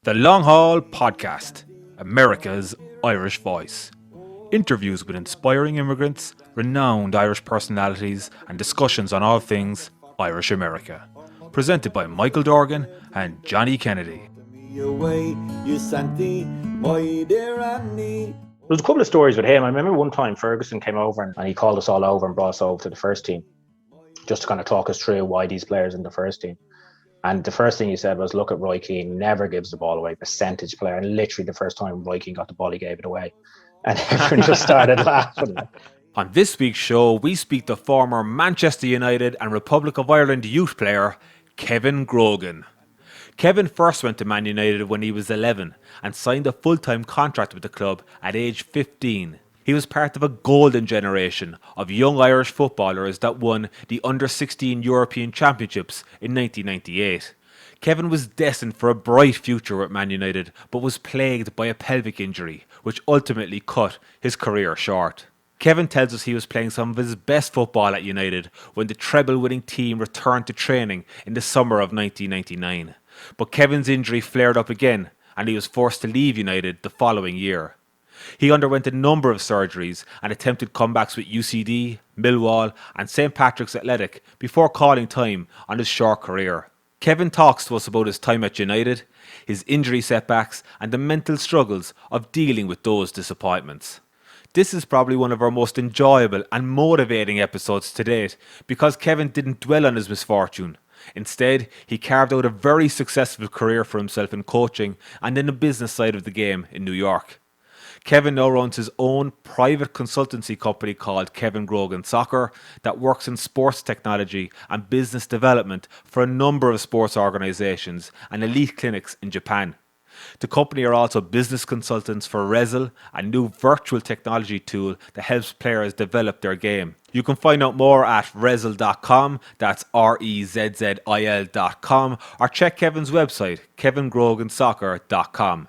The Long Haul Podcast, America's Irish Voice. Interviews with inspiring immigrants, renowned Irish personalities, and discussions on all things Irish America. Presented by Michael Dorgan and Johnny Kennedy. There's a couple of stories with him. I remember one time Ferguson came over and he called us all over and brought us over to the first team just to kind of talk us through why these players in the first team. And the first thing he said was, look at Roy Keane, never gives the ball away, percentage player. And literally the first time Roy Keane got the ball, he gave it away. And everyone just started laughing. On this week's show, we speak to former Manchester United and Republic of Ireland youth player, Kevin Grogan. Kevin first went to Man United when he was 11 and signed a full-time contract with the club at age 15. He was part of a golden generation of young Irish footballers that won the Under-16 European Championships in 1998. Kevin was destined for a bright future with Man United, but was plagued by a pelvic injury, which ultimately cut his career short. Kevin tells us he was playing some of his best football at United when the treble-winning team returned to training in the summer of 1999. But Kevin's injury flared up again, and he was forced to leave United the following year. He underwent a number of surgeries and attempted comebacks with UCD, Milwall and St Patrick's Athletic before calling time on his short career. Kevin talks to us about his time at United, his injury setbacks and the mental struggles of dealing with those disappointments. This is probably one of our most enjoyable and motivating episodes to date because Kevin didn't dwell on his misfortune. Instead, he carved out a very successful career for himself in coaching and in the business side of the game in New York. Kevin now runs his own private consultancy company called Kevin Grogan Soccer that works in sports technology and business development for a number of sports organisations and elite clinics in Japan. The company are also business consultants for Rezzil, a new virtual technology tool that helps players develop their game. You can find out more at rezzil.com, that's rezzil.com, or check Kevin's website, kevingrogansoccer.com.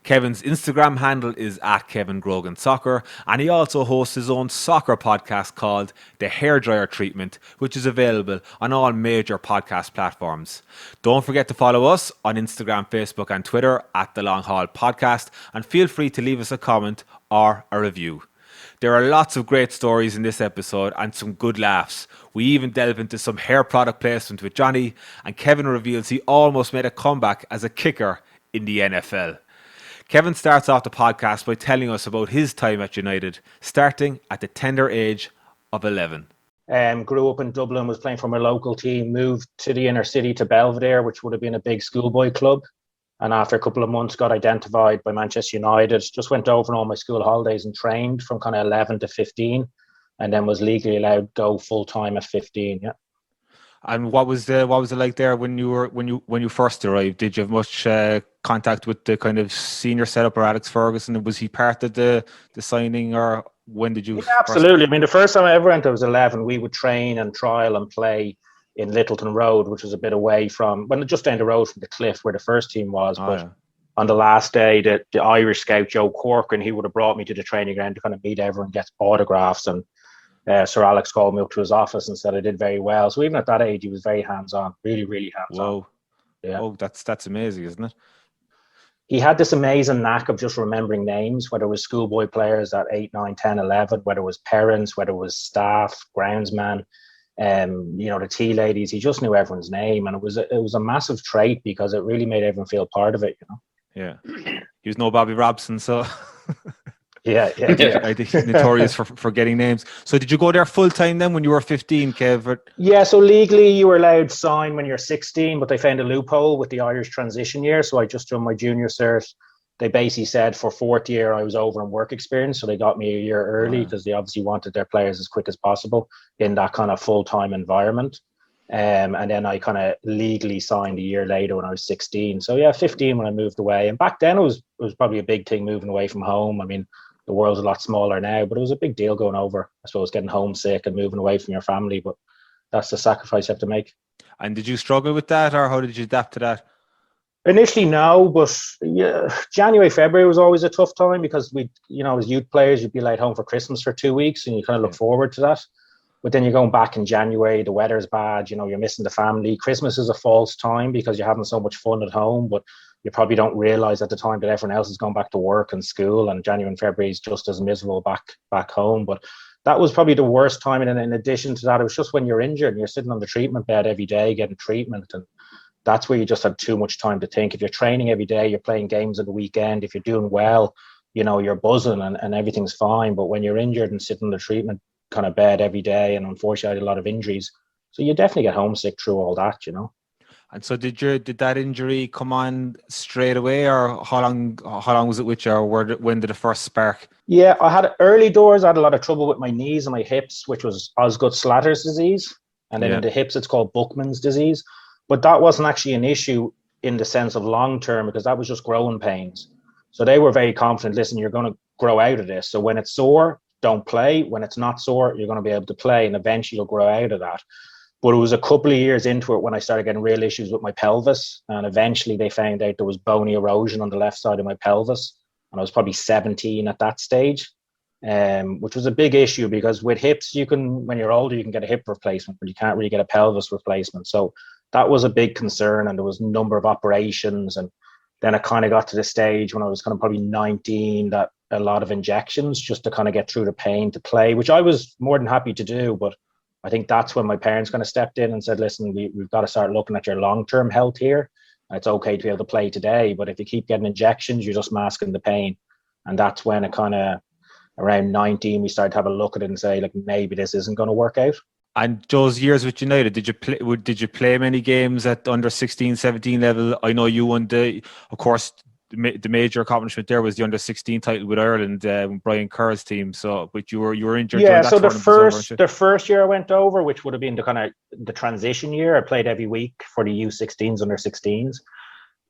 Kevin's Instagram handle is at Kevin Grogan Soccer, and he also hosts his own soccer podcast called The Hairdryer Treatment, which is available on all major podcast platforms. Don't forget to follow us on Instagram, Facebook and Twitter at The Long Haul Podcast, and feel free to leave us a comment or a review. There are lots of great stories in this episode and some good laughs. We even delve into some hair product placement with Johnny, and Kevin reveals he almost made a comeback as a kicker in the NFL. Kevin starts off the podcast by telling us about his time at United, starting at the tender age of 11. Grew up in Dublin, was playing for my local team, moved to the inner city to Belvedere, which would have been a big schoolboy club. And after a couple of months, got identified by Manchester United. Just went over on all my school holidays and trained from kind of 11 to 15, and then was legally allowed to go full time at 15. Yeah. And what was it like there when you first arrived? Did you have much contact with the kind of senior setup or Alex Ferguson? Was he part of the signing, or when did you? Yeah, absolutely. I mean, the first time I ever went, I was 11. We would train and trial and play in Littleton Road, which was a bit away from, just down the road from the cliff where the first team was. On the last day, the Irish scout Joe Corcoran, he would have brought me to the training ground to kind of meet everyone, get autographs, and Sir Alex called me up to his office and said I did very well. So even at that age, he was very hands-on, really, really hands-on. Whoa. Yeah. Oh, that's amazing, isn't it? He had this amazing knack of just remembering names, whether it was schoolboy players at 8, 9, 10, 11, whether it was parents, whether it was staff, groundsman, the tea ladies. He just knew everyone's name, and it was a massive trait because it really made everyone feel part of it, Yeah. He was no Bobby Robson, so... Yeah. I think he's notorious for getting names. So did you go there full time then when you were 15, Kev? Yeah, so legally you were allowed to sign when you're 16, but they found a loophole with the Irish transition year. So I just done my junior cert. They basically said for fourth year I was over in work experience, so they got me a year early because they obviously wanted their players as quick as possible in that kind of full-time environment. And then I kind of legally signed a year later when I was 16. So yeah, 15 when I moved away. And back then it was probably a big thing moving away from home. I mean, the world's a lot smaller now, but it was a big deal going over, I suppose, getting homesick and moving away from your family. But that's the sacrifice you have to make. And did you struggle with that, or how did you adapt to that? Initially, no, but yeah, January, February was always a tough time because we, as youth players, you'd be laid home for Christmas for 2 weeks and you kind of look forward to that. But then you're going back in January, the weather's bad, you're missing the family. Christmas is a false time because you're having so much fun at home, but you probably don't realize at the time that everyone else is going back to work and school, and January and February is just as miserable back home. But that was probably the worst time. And then in addition to that, it was just when you're injured and you're sitting on the treatment bed every day getting treatment, and that's where you just had too much time to think. If you're training every day, you're playing games at the weekend, if you're doing well, you're buzzing and everything's fine. But when you're injured and sitting on the treatment kind of bed every day, and unfortunately I had a lot of injuries, so you definitely get homesick through all that. And so did that injury come on straight away, or how long was it with you, or when did the first spark? Yeah, I had early doors. I had a lot of trouble with my knees and my hips, which was Osgood-Schlatter's disease. And then in the hips, it's called Buckman's disease. But that wasn't actually an issue in the sense of long term, because that was just growing pains. So they were very confident, listen, you're going to grow out of this. So when it's sore, don't play. When it's not sore, you're going to be able to play, and eventually you'll grow out of that. But it was a couple of years into it when I started getting real issues with my pelvis. And eventually they found out there was bony erosion on the left side of my pelvis. And I was probably 17 at that stage, which was a big issue, because with hips, when you're older, you can get a hip replacement, but you can't really get a pelvis replacement. So that was a big concern, and there was a number of operations. And then it kind of got to the stage when I was kind of probably 19 that a lot of injections just to kind of get through the pain to play, which I was more than happy to do. But I think that's when my parents kind of stepped in and said, listen, we've got to start looking at your long-term health here. It's okay to be able to play today, but if you keep getting injections, you're just masking the pain. And that's when it kind of, around 19, we started to have a look at it and say, like, maybe this isn't going to work out. And those years with United, did you play many games at under 16, 17 level? I know you won of course, the major accomplishment there was the under 16 title with Ireland, Brian Kerr's team. So, but you were injured. Yeah. So the first year I went over, which would have been the transition year, I played every week for the U16s, under 16s.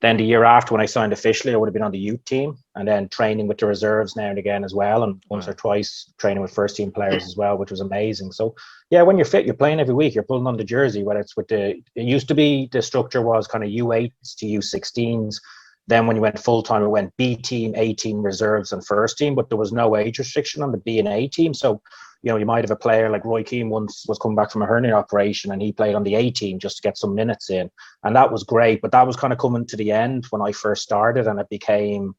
Then the year after, when I signed officially, I would have been on the youth team, and then training with the reserves now and again as well, and once or twice training with first team players as well, which was amazing. So yeah, when you're fit, you're playing every week. You're pulling on the jersey, whether it's it used to be the structure was kind of U8s to U16s. Then when you went full time, it went B team, A team, reserves, and first team, but there was no age restriction on the B and A team. So you might have a player like Roy Keane once was coming back from a hernia operation, and he played on the A team just to get some minutes in. And that was great. But that was kind of coming to the end when I first started, and it became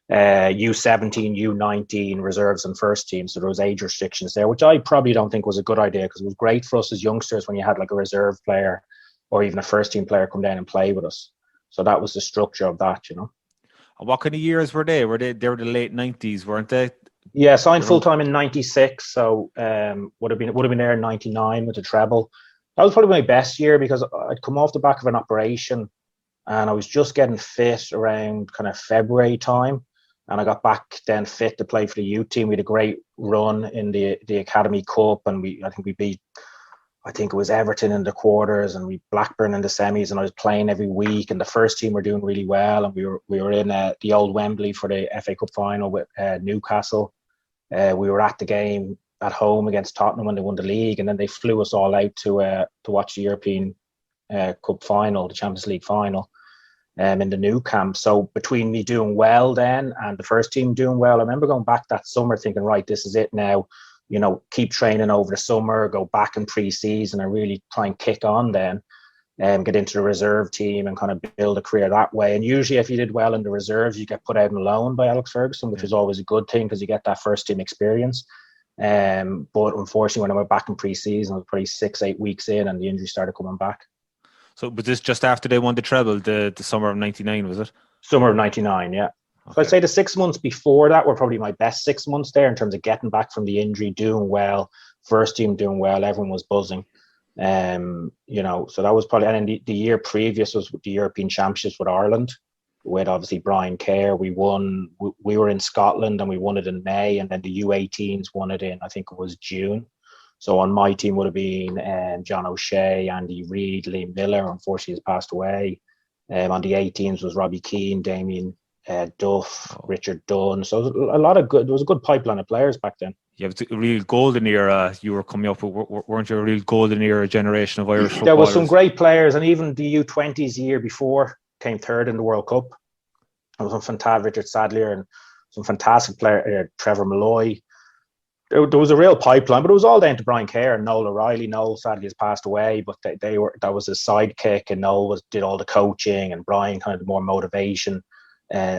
U17, U19, reserves, and first team. So there was age restrictions there, which I probably don't think was a good idea, because it was great for us as youngsters when you had like a reserve player or even a first team player come down and play with us. So that was the structure of that. And what kind of years were they? They were the late 90s, weren't they? Yeah, signed full time in '96, so would have been there in '99 with the treble. That was probably my best year, because I'd come off the back of an operation, and I was just getting fit around kind of February time, and I got back then fit to play for the youth team. We had a great run in the Academy Cup, and I think we beat, I think it was Everton in the quarters, and we Blackburn in the semis, and I was playing every week, and the first team were doing really well, and we were in the old Wembley for the FA Cup final with Newcastle. We were at the game at home against Tottenham when they won the league, and then they flew us all out to watch the European Cup final, the Champions League final, in the new camp. So between me doing well then and the first team doing well, I remember going back that summer thinking, right, this is it now. Keep training over the summer, go back in pre-season and really try and kick on then, and get into the reserve team and kind of build a career that way. And usually if you did well in the reserves, you get put out on loan by Alex Ferguson, which is always a good thing because you get that first team experience. But unfortunately, when I went back in pre-season, I was probably 6-8 weeks in, and the injury started coming back. So was this just after they won the treble, the summer of '99, was it? Summer of '99, yeah. Okay. So I'd say the 6 months before that were probably my best 6 months there in terms of getting back from the injury, doing well, first team doing well, everyone was buzzing. So that was probably, and then the year previous was the European Championships with Ireland, with obviously Brian Kerr. We were in Scotland and we won it in May, and then the U18s won it in, I think it was June. So on my team would have been John O'Shea, Andy Reid, Liam Miller, unfortunately has passed away. On the 18s was Robbie Keane, Damien Duff, Richard Dunn. So there was a good pipeline of players back then. Yeah, it was a real golden era you were coming up with, weren't you? A real golden era generation of Irish footballers. There was some great players, and even the U20s the year before came third in the World Cup. There was some fantastic Richard Sadlier and some fantastic players, Trevor Malloy. there was a real pipeline, but it was all down to Brian Kerr and Noel O'Reilly. Noel sadly has passed away, but that was his sidekick, and Noel did all the coaching, and Brian kind of the more motivation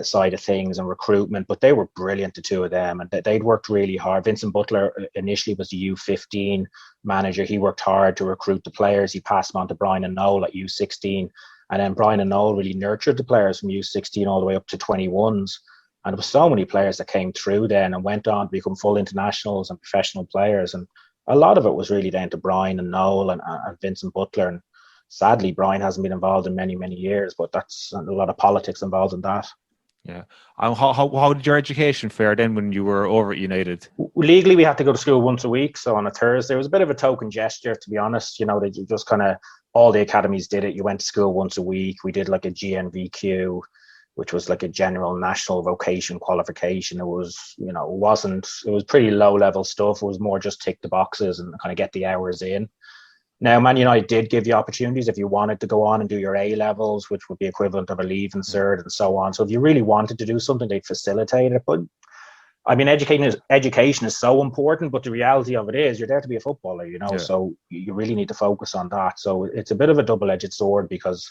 side of things and recruitment. But they were brilliant, the two of them, and they'd worked really hard. Vincent Butler initially was the U15 manager. He worked hard to recruit the players. He passed them on to Brian and Noel at U16, and then Brian and Noel really nurtured the players from U16 all the way up to 21s. And there were so many players that came through then and went on to become full internationals and professional players. And a lot of it was really down to Brian and Noel and Vincent Butler. And sadly, Brian hasn't been involved in many, many years, but that's a lot of politics involved in that. Yeah. How did your education fare then when you were over at United? Legally, we had to go to school once a week. So on a Thursday, it was a bit of a token gesture, to be honest. You know, they just kind of, all the academies did it. You went to school once a week. We did like a GNVQ, which was like a general national vocation qualification. It was, you know, it was pretty low level stuff. It was more just tick the boxes and kind of get the hours in. Now, Man United did give you opportunities if you wanted to go on and do your A levels, which would be equivalent of a leaving cert and so on. So if you really wanted to do something, they'd facilitate it. But I mean, education is so important, but the reality of it is you're there to be a footballer, you know, yeah. So you really need to focus on that. So it's a bit of a double-edged sword, because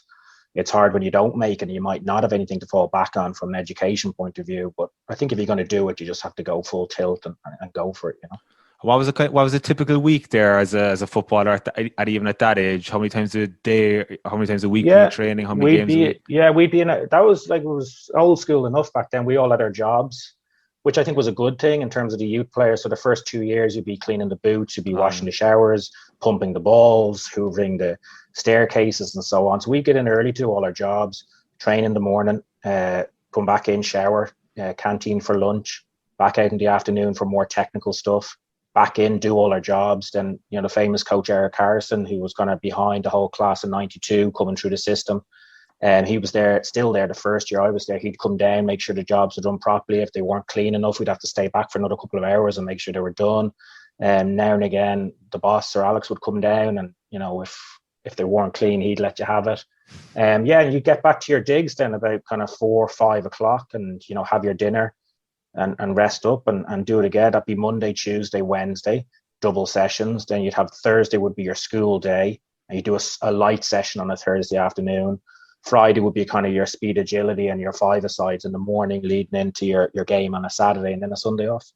it's hard when you don't make it and you might not have anything to fall back on from an education point of view. But I think if you're going to do it, you just have to go full tilt and go for it, you know. What was a typical week there as a footballer at even at that age? How many times a day? How many times a week were you training? How many games a week? Yeah, we'd be in that was like, it was old school enough back then. We all had our jobs, which I think was a good thing in terms of the youth players. So the first 2 years, you'd be cleaning the boots, you'd be washing the showers, pumping the balls, hoovering the staircases and so on. So we get in early to all our jobs, train in the morning, come back in, shower, canteen for lunch, back out in the afternoon for more technical stuff, back in, do all our jobs. Then, you know, the famous coach Eric Harrison, who was kind of behind the whole class in 92 coming through the system. And he was still there the first year I was there. He'd come down, make sure the jobs were done properly. If they weren't clean enough, we'd have to stay back for another couple of hours and make sure they were done. And now and again, the boss, Sir Alex, would come down, and, you know, if they weren't clean, he'd let you have it. And you get back to your digs then about kind of 4 or 5 o'clock, and, you know, have your dinner and rest up and do it again. That'd be Monday, Tuesday, Wednesday, double sessions. Then you'd have Thursday would be your school day, and you do a light session on a Thursday afternoon. Friday would be kind of your speed agility and your five-a-sides in the morning, leading into your game on a Saturday, and then a Sunday off.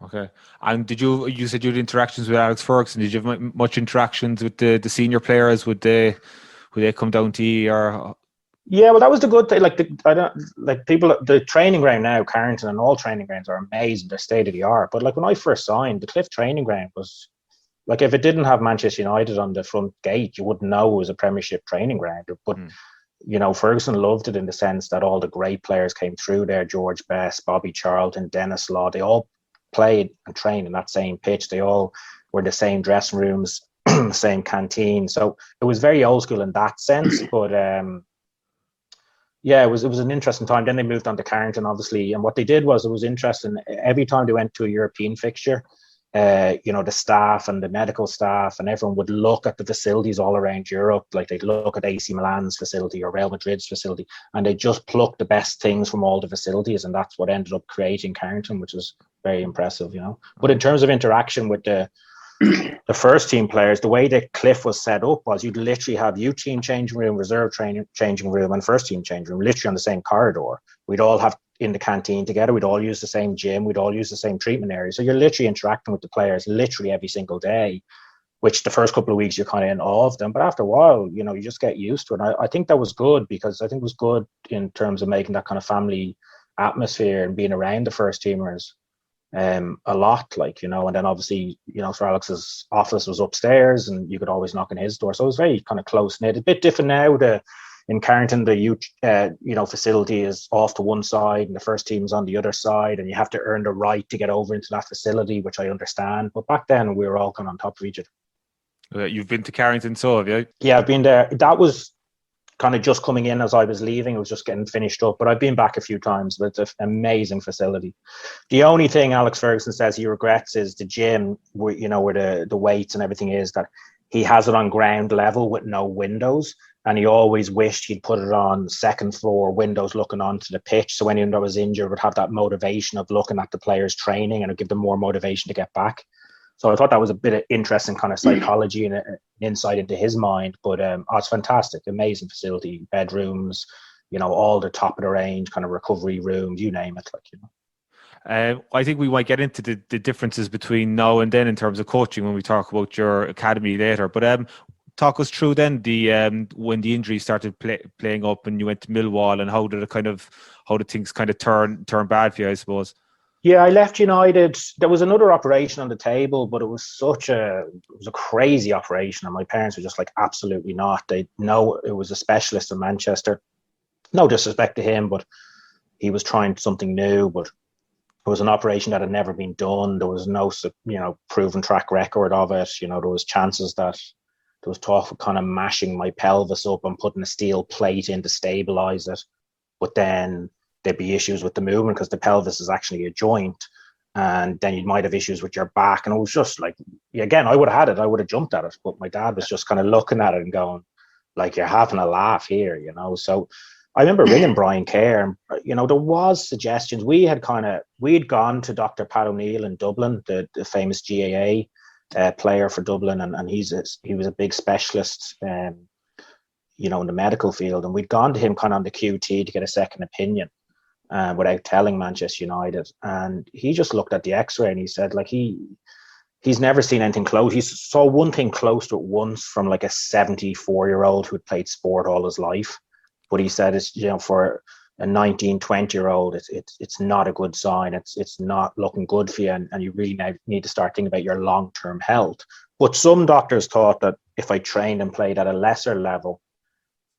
Okay. And you said you had interactions with Alex Ferguson. Did you have much interactions with the senior players? Would they come down to you, or? Yeah, well, that was the good thing. The training ground now, Carrington, and all training grounds are amazing. They're state of the art. But like when I first signed, the Cliff training ground was like, if it didn't have Manchester United on the front gate, you wouldn't know it was a Premiership training ground. But you know, Ferguson loved it in the sense that all the great players came through there. George Best, Bobby Charlton, Dennis Law, they all played and trained in that same pitch. They all were in the same dressing rooms, same canteen. So it was very old school in that sense. But it was an interesting time. Then they moved on to Carrington, obviously. And what they did was, it was interesting. Every time they went to a European fixture, you know, the staff and the medical staff and everyone would look at the facilities all around Europe. Like they'd look at AC Milan's facility or Real Madrid's facility, and they just plucked the best things from all the facilities. And that's what ended up creating Carrington, which was very impressive, you know. But in terms of interaction with the first team players, the way that Cliff was set up was you'd literally have youth team changing room, reserve training changing room, and first team changing room literally on the same corridor. We'd all have in the canteen together. We'd all use the same gym. We'd all use the same treatment area. So you're literally interacting with the players literally every single day, which the first couple of weeks you're kind of in awe of them. But after a while, you know, you just get used to it. And I think that was good, because I think it was good in terms of making that kind of family atmosphere and being around the first teamers a lot, like, you know. And then obviously, you know, Sir Alex's office was upstairs and you could always knock on his door. So it was very kind of close knit. A bit different now. In Carrington, the youth, facility is off to one side and the first team's on the other side, and you have to earn the right to get over into that facility, which I understand. But back then, we were all kind of on top of each other. You've been to Carrington, so have you? Yeah, I've been there. That was kind of just coming in as I was leaving. It was just getting finished up, but I've been back a few times. But it's an amazing facility. The only thing Alex Ferguson says he regrets is the gym, where the weights and everything is, that he has it on ground level with no windows. And he always wished he'd put it on the second floor, windows looking onto the pitch. So anyone that was injured would have that motivation of looking at the players training, and it'd give them more motivation to get back. So I thought that was a bit of interesting kind of psychology and an insight into his mind. But it's fantastic, amazing facility, bedrooms, all the top of the range kind of recovery rooms, you name it. I think we might get into the differences between now and then in terms of coaching when we talk about your academy later. But talk us through then when the injury started playing up and you went to Milwall, and how did things kind of turn bad for you, I suppose? Yeah, I left United. There was another operation on the table, but it was a crazy operation, and my parents were just like, absolutely not. They know it was a specialist in Manchester. No disrespect to him, but he was trying something new. But it was an operation that had never been done. There was no, proven track record of it. There was chances that there was talk of kind of mashing my pelvis up and putting a steel plate in to stabilize it. But then there'd be issues with the movement because the pelvis is actually a joint. And then you might have issues with your back. And it was just like, again, I would have had it. I would have jumped at it. But my dad was just kind of looking at it and going, like, you're having a laugh here, So I remember ringing Brian Kerr. And, there was suggestions. We'd gone to Dr. Pat O'Neill in Dublin, the famous GAA player for Dublin. And he was a big specialist, in the medical field. And we'd gone to him kind of on the QT to get a second opinion. Without telling Manchester United, and he just looked at the X-ray and he said, like, he's never seen anything close. He saw one thing close to it once from like a 74-year-old who had played sport all his life, but he said it's for a 19, 20-year-old, it's not a good sign. It's not looking good for you, and you really need to start thinking about your long-term health. But some doctors thought that if I trained and played at a lesser level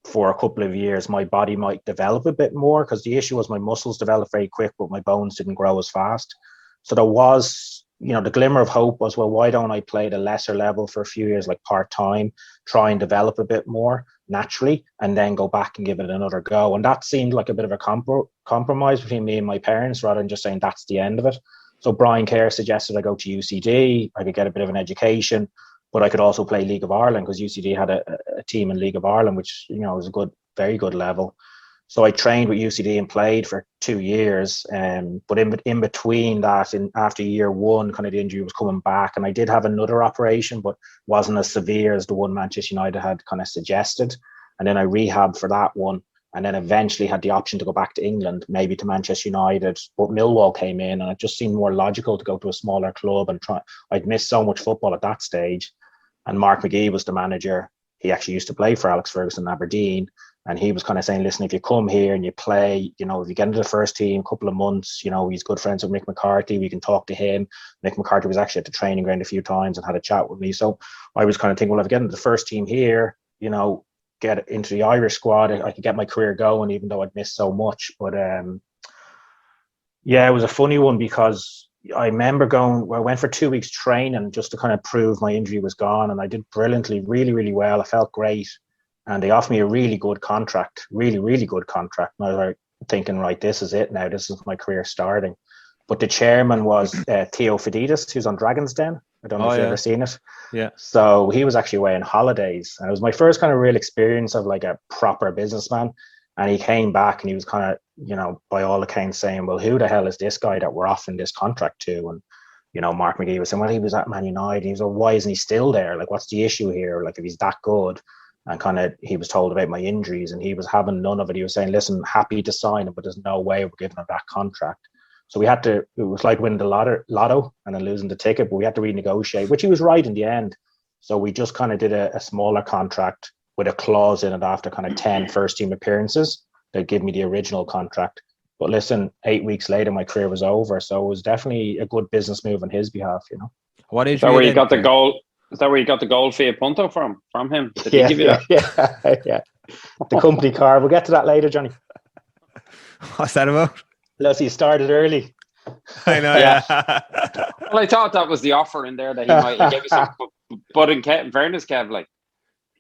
for a couple of years, my body might develop a bit more, because the issue was my muscles developed very quick, but my bones didn't grow as fast. So there was, the glimmer of hope was, well, why don't I play at a lesser level for a few years, like part-time, try and develop a bit more naturally, and then go back and give it another go. And that seemed like a bit of a compromise between me and my parents, rather than just saying that's the end of it. So Brian Kerr suggested I go to UCD, I could get a bit of an education, but I could also play League of Ireland, because UCD had a team in League of Ireland, which, was a very good level. So I trained with UCD and played for 2 years. But in between that, after year one, kind of the injury was coming back. And I did have another operation, but wasn't as severe as the one Manchester United had kind of suggested. And then I rehabbed for that one. And then eventually had the option to go back to England, maybe to Manchester United. But Milwall came in, and it just seemed more logical to go to a smaller club and try. I'd missed so much football at that stage. And Mark McGee was the manager. He actually used to play for Alex Ferguson in Aberdeen. And he was kind of saying, listen, if you come here and you play, if you get into the first team, a couple of months, he's good friends with Mick McCarthy. We can talk to him. Mick McCarthy was actually at the training ground a few times and had a chat with me. So I was kind of thinking, well, if I get into the first team here, get into the Irish squad, I could get my career going, even though I'd missed so much. But it was a funny one, because I remember I went for 2 weeks training just to kind of prove my injury was gone. And I did brilliantly, really, really well. I felt great. And they offered me a really good contract, really, really good contract. And I was like thinking, right, this is it now. This is my career starting. But the chairman was Theo Fididis, who's on Dragon's Den. I don't know if you've ever seen it. Yeah. So he was actually away on holidays. And it was my first kind of real experience of like a proper businessman. And he came back and he was kind of, by all accounts saying, well, who the hell is this guy that we're offering this contract to? And, Mark McGee was saying, well, he was at Man United. And he was like, why isn't he still there? Like, what's the issue here? Like, if he's that good. And kind of, he was told about my injuries and he was having none of it. He was saying, listen, happy to sign him, but there's no way we're giving him that contract. So we had to, it was like winning the lotto and then losing the ticket, but we had to renegotiate, which he was right in the end. So we just kind of did a smaller contract with a clause in it after kind of 10 first team appearances. They'd give me the original contract. But listen, 8 weeks later, my career was over. So it was definitely a good business move on his behalf, What age? Is that where you got the goal? Is that where you got the goal for your punto from him? Did he give you that? Yeah. The company car. We'll get to that later, Johnny. What's that about? Lucy started early. I know, yeah. Well, I thought that was the offer in there that he gave you some. But in fairness, Kev, like,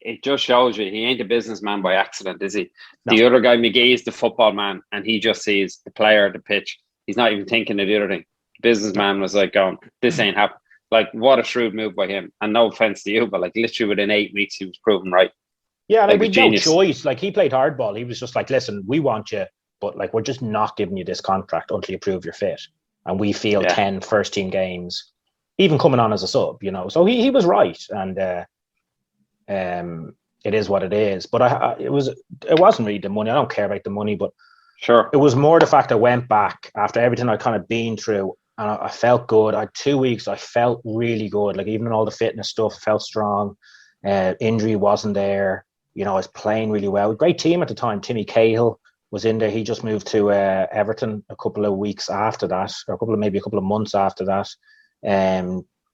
it just shows you he ain't a businessman by accident, is he? No. The other guy, McGee, is the football man, and he just sees the player, the pitch. He's not even thinking of the other thing. The businessman was like going, this ain't happening. Like, what a shrewd move by him. And no offense to you, but like literally within 8 weeks, he was proven right. Yeah, like Like, we it's had no genius. choice. Like he played hardball. He was just like, listen, we want you, but like we're just not giving you this contract until you prove you're fit. And we feel Yeah. 10 first team games, even coming on as a sub, So he was right. And it is what it is. But it wasn't really the money. I don't care about the money, but Sure. it was more the fact I went back after everything I'd kind of been through, and I felt good. I had 2 weeks. I felt really good. Like even in all the fitness stuff, I felt strong. Injury wasn't there. I was playing really well. Great team at the time. Timmy Cahill was in there. He just moved to Everton a couple of weeks after that, or maybe a couple of months after that.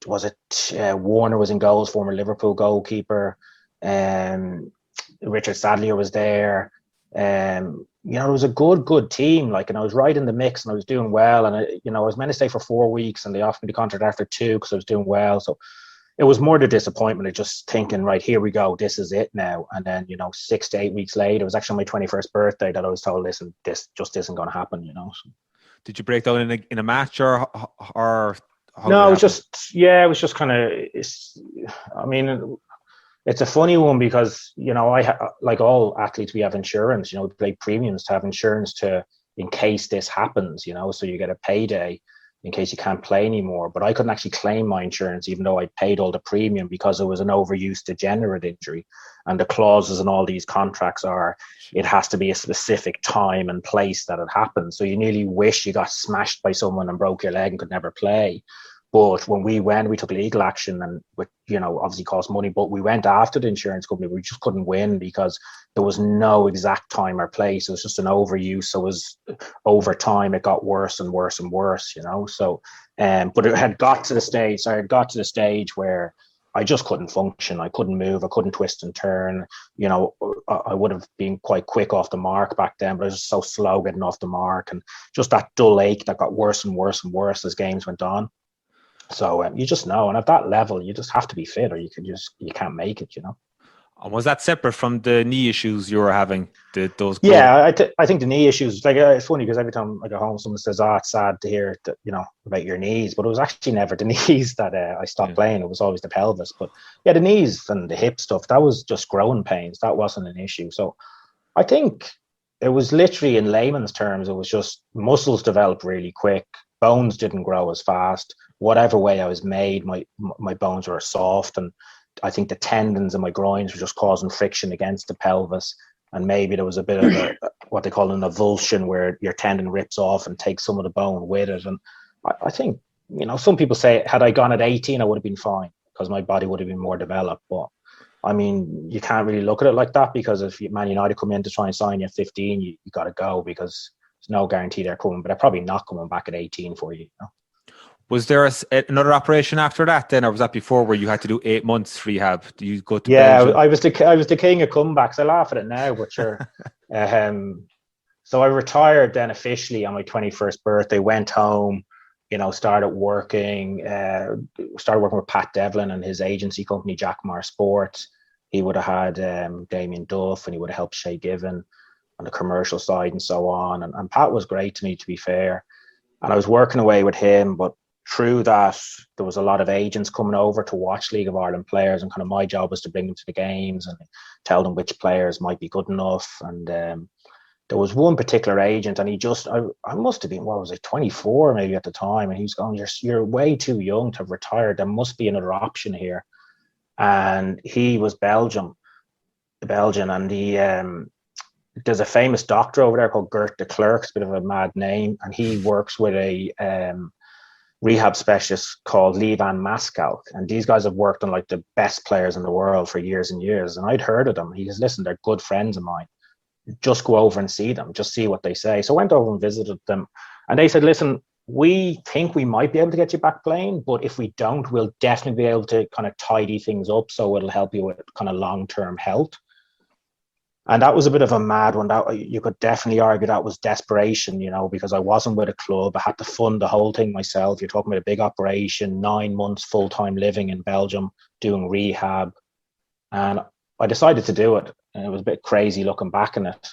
Was it Warner was in goals, former Liverpool goalkeeper. Richard Sadlier was there. It was a good team. Like, and I was right in the mix, and I was doing well. And I was meant to stay for 4 weeks, and they offered me the contract after 2 because I was doing well. So it was more the disappointment of just thinking, right, here we go, this is it now. And then 6 to 8 weeks later, it was actually my 21st birthday that I was told, listen, this just isn't going to happen. So. Did you break down in a match or no? It was just kind of. I mean, it's a funny one because like all athletes, we have insurance. We pay premiums to have insurance in case this happens. So you get a payday in case you can't play anymore. But I couldn't actually claim my insurance, even though I paid all the premium, because it was an overuse degenerate injury. And the clauses in all these contracts are it has to be a specific time and place that it happens. So you nearly wish you got smashed by someone and broke your leg and could never play. But when we took legal action, and obviously cost money, but we went after the insurance company. We just couldn't win because there was no exact time or place. It was just an overuse. So it was over time, it got worse and worse and worse, So, but it had got to the stage. So I had got to the stage where I just couldn't function. I couldn't move. I couldn't twist and turn. I would have been quite quick off the mark back then, but I was just so slow getting off the mark, and just that dull ache that got worse and worse and worse as games went on. So you just know, and at that level, you just have to be fit, or you can't make it. And was that separate from the knee issues you were having? Yeah, I think the knee issues. Like it's funny because every time I go home, someone says, "Oh, it's sad to hear that about your knees," but it was actually never the knees that I stopped playing. It was always the pelvis. But yeah, the knees and the hip stuff, that was just growing pains. That wasn't an issue. So I think it was literally, in layman's terms, it was just muscles developed really quick. Bones didn't grow as fast. Whatever way I was made, my bones were soft, and I think the tendons in my groins were just causing friction against the pelvis. And maybe there was a bit of what they call an avulsion, where your tendon rips off and takes some of the bone with it. And I think, some people say, had I gone at 18, I would have been fine because my body would have been more developed. But I mean, you can't really look at it like that, because if Man United come in to try and sign you at 15, you got to go, because there's no guarantee they're coming. But they're probably not coming back at 18 for you. Was there another operation after that then, or was that before, where you had to do 8 months rehab? Do you go to Belgium? I was the king of comebacks. I laugh at it now, but sure. So I retired then officially on my 21st birthday. Went home, started working with Pat Devlin and his agency company, Jackmar Sports. He would have had Damien Duff, and he would have helped Shay Given on the commercial side and so on. And Pat was great to me, to be fair. And I was working away with him, but through that, there was a lot of agents coming over to watch League of Ireland players, and kind of my job was to bring them to the games and tell them which players might be good enough. And there was one particular agent, and I must have been, 24 maybe at the time, and he was going, you're way too young to have retired. There must be another option here. And he was Belgian, and he there's a famous doctor over there called Gert de Klerk. It's a bit of a mad name, and he works with a rehab specialist called Levan Mascal. And these guys have worked on like the best players in the world for years and years. And I'd heard of them. He says, listen, they're good friends of mine. Just go over and see them. Just see what they say. So I went over and visited them. And they said, listen, we think we might be able to get you back playing, but if we don't, we'll definitely be able to kind of tidy things up. So it'll help you with kind of long-term health. And that was a bit of a mad one. That you could definitely argue that was desperation, because I wasn't with a club. I had to fund the whole thing myself. You're talking about a big operation, 9 months full-time living in Belgium, doing rehab. And I decided to do it. And it was a bit crazy looking back on it.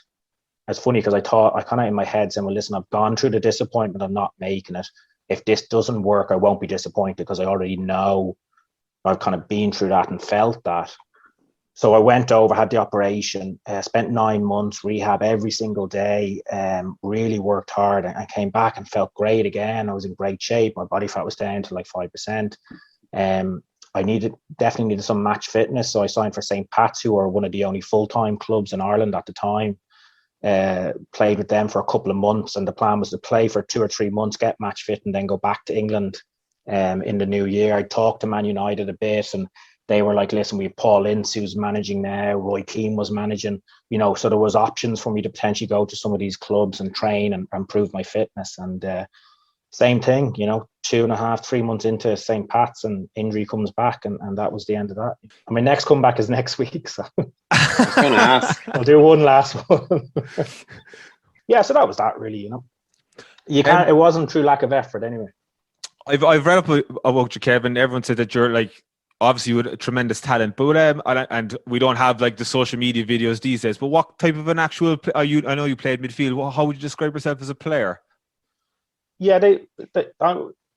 It's funny because I kind of in my head saying, well, listen, I've gone through the disappointment of not making it. If this doesn't work, I won't be disappointed, because I already know I've kind of been through that and felt that. So I went over, had the operation, spent 9 months rehab every single day, really worked hard, and I came back and felt great again. I was in great shape. My body fat was down to like 5%. I definitely needed some match fitness. So I signed for St. Pat's, who were one of the only full-time clubs in Ireland at the time. Played with them for a couple of months, and the plan was to play for 2 or 3 months, get match fit, and then go back to England in the new year. I talked to Man United a bit, and they were like, listen, we have Paul Ince who's managing now, Roy Keane was managing, so there was options for me to potentially go to some of these clubs and train and improve my fitness. And same thing, 2.5, 3 months into St. Pat's, and injury comes back, and that was the end of that. And my next comeback is next week, so I was going to ask. I'll do one last one. Yeah, so that was that, really. You can't. It wasn't through lack of effort, anyway. I've read up about you, Kevin. Everyone said that you're like obviously with a tremendous talent, but and we don't have like the social media videos these days. But what type of an actual are you? I know you played midfield. How would you describe yourself as a player? Yeah,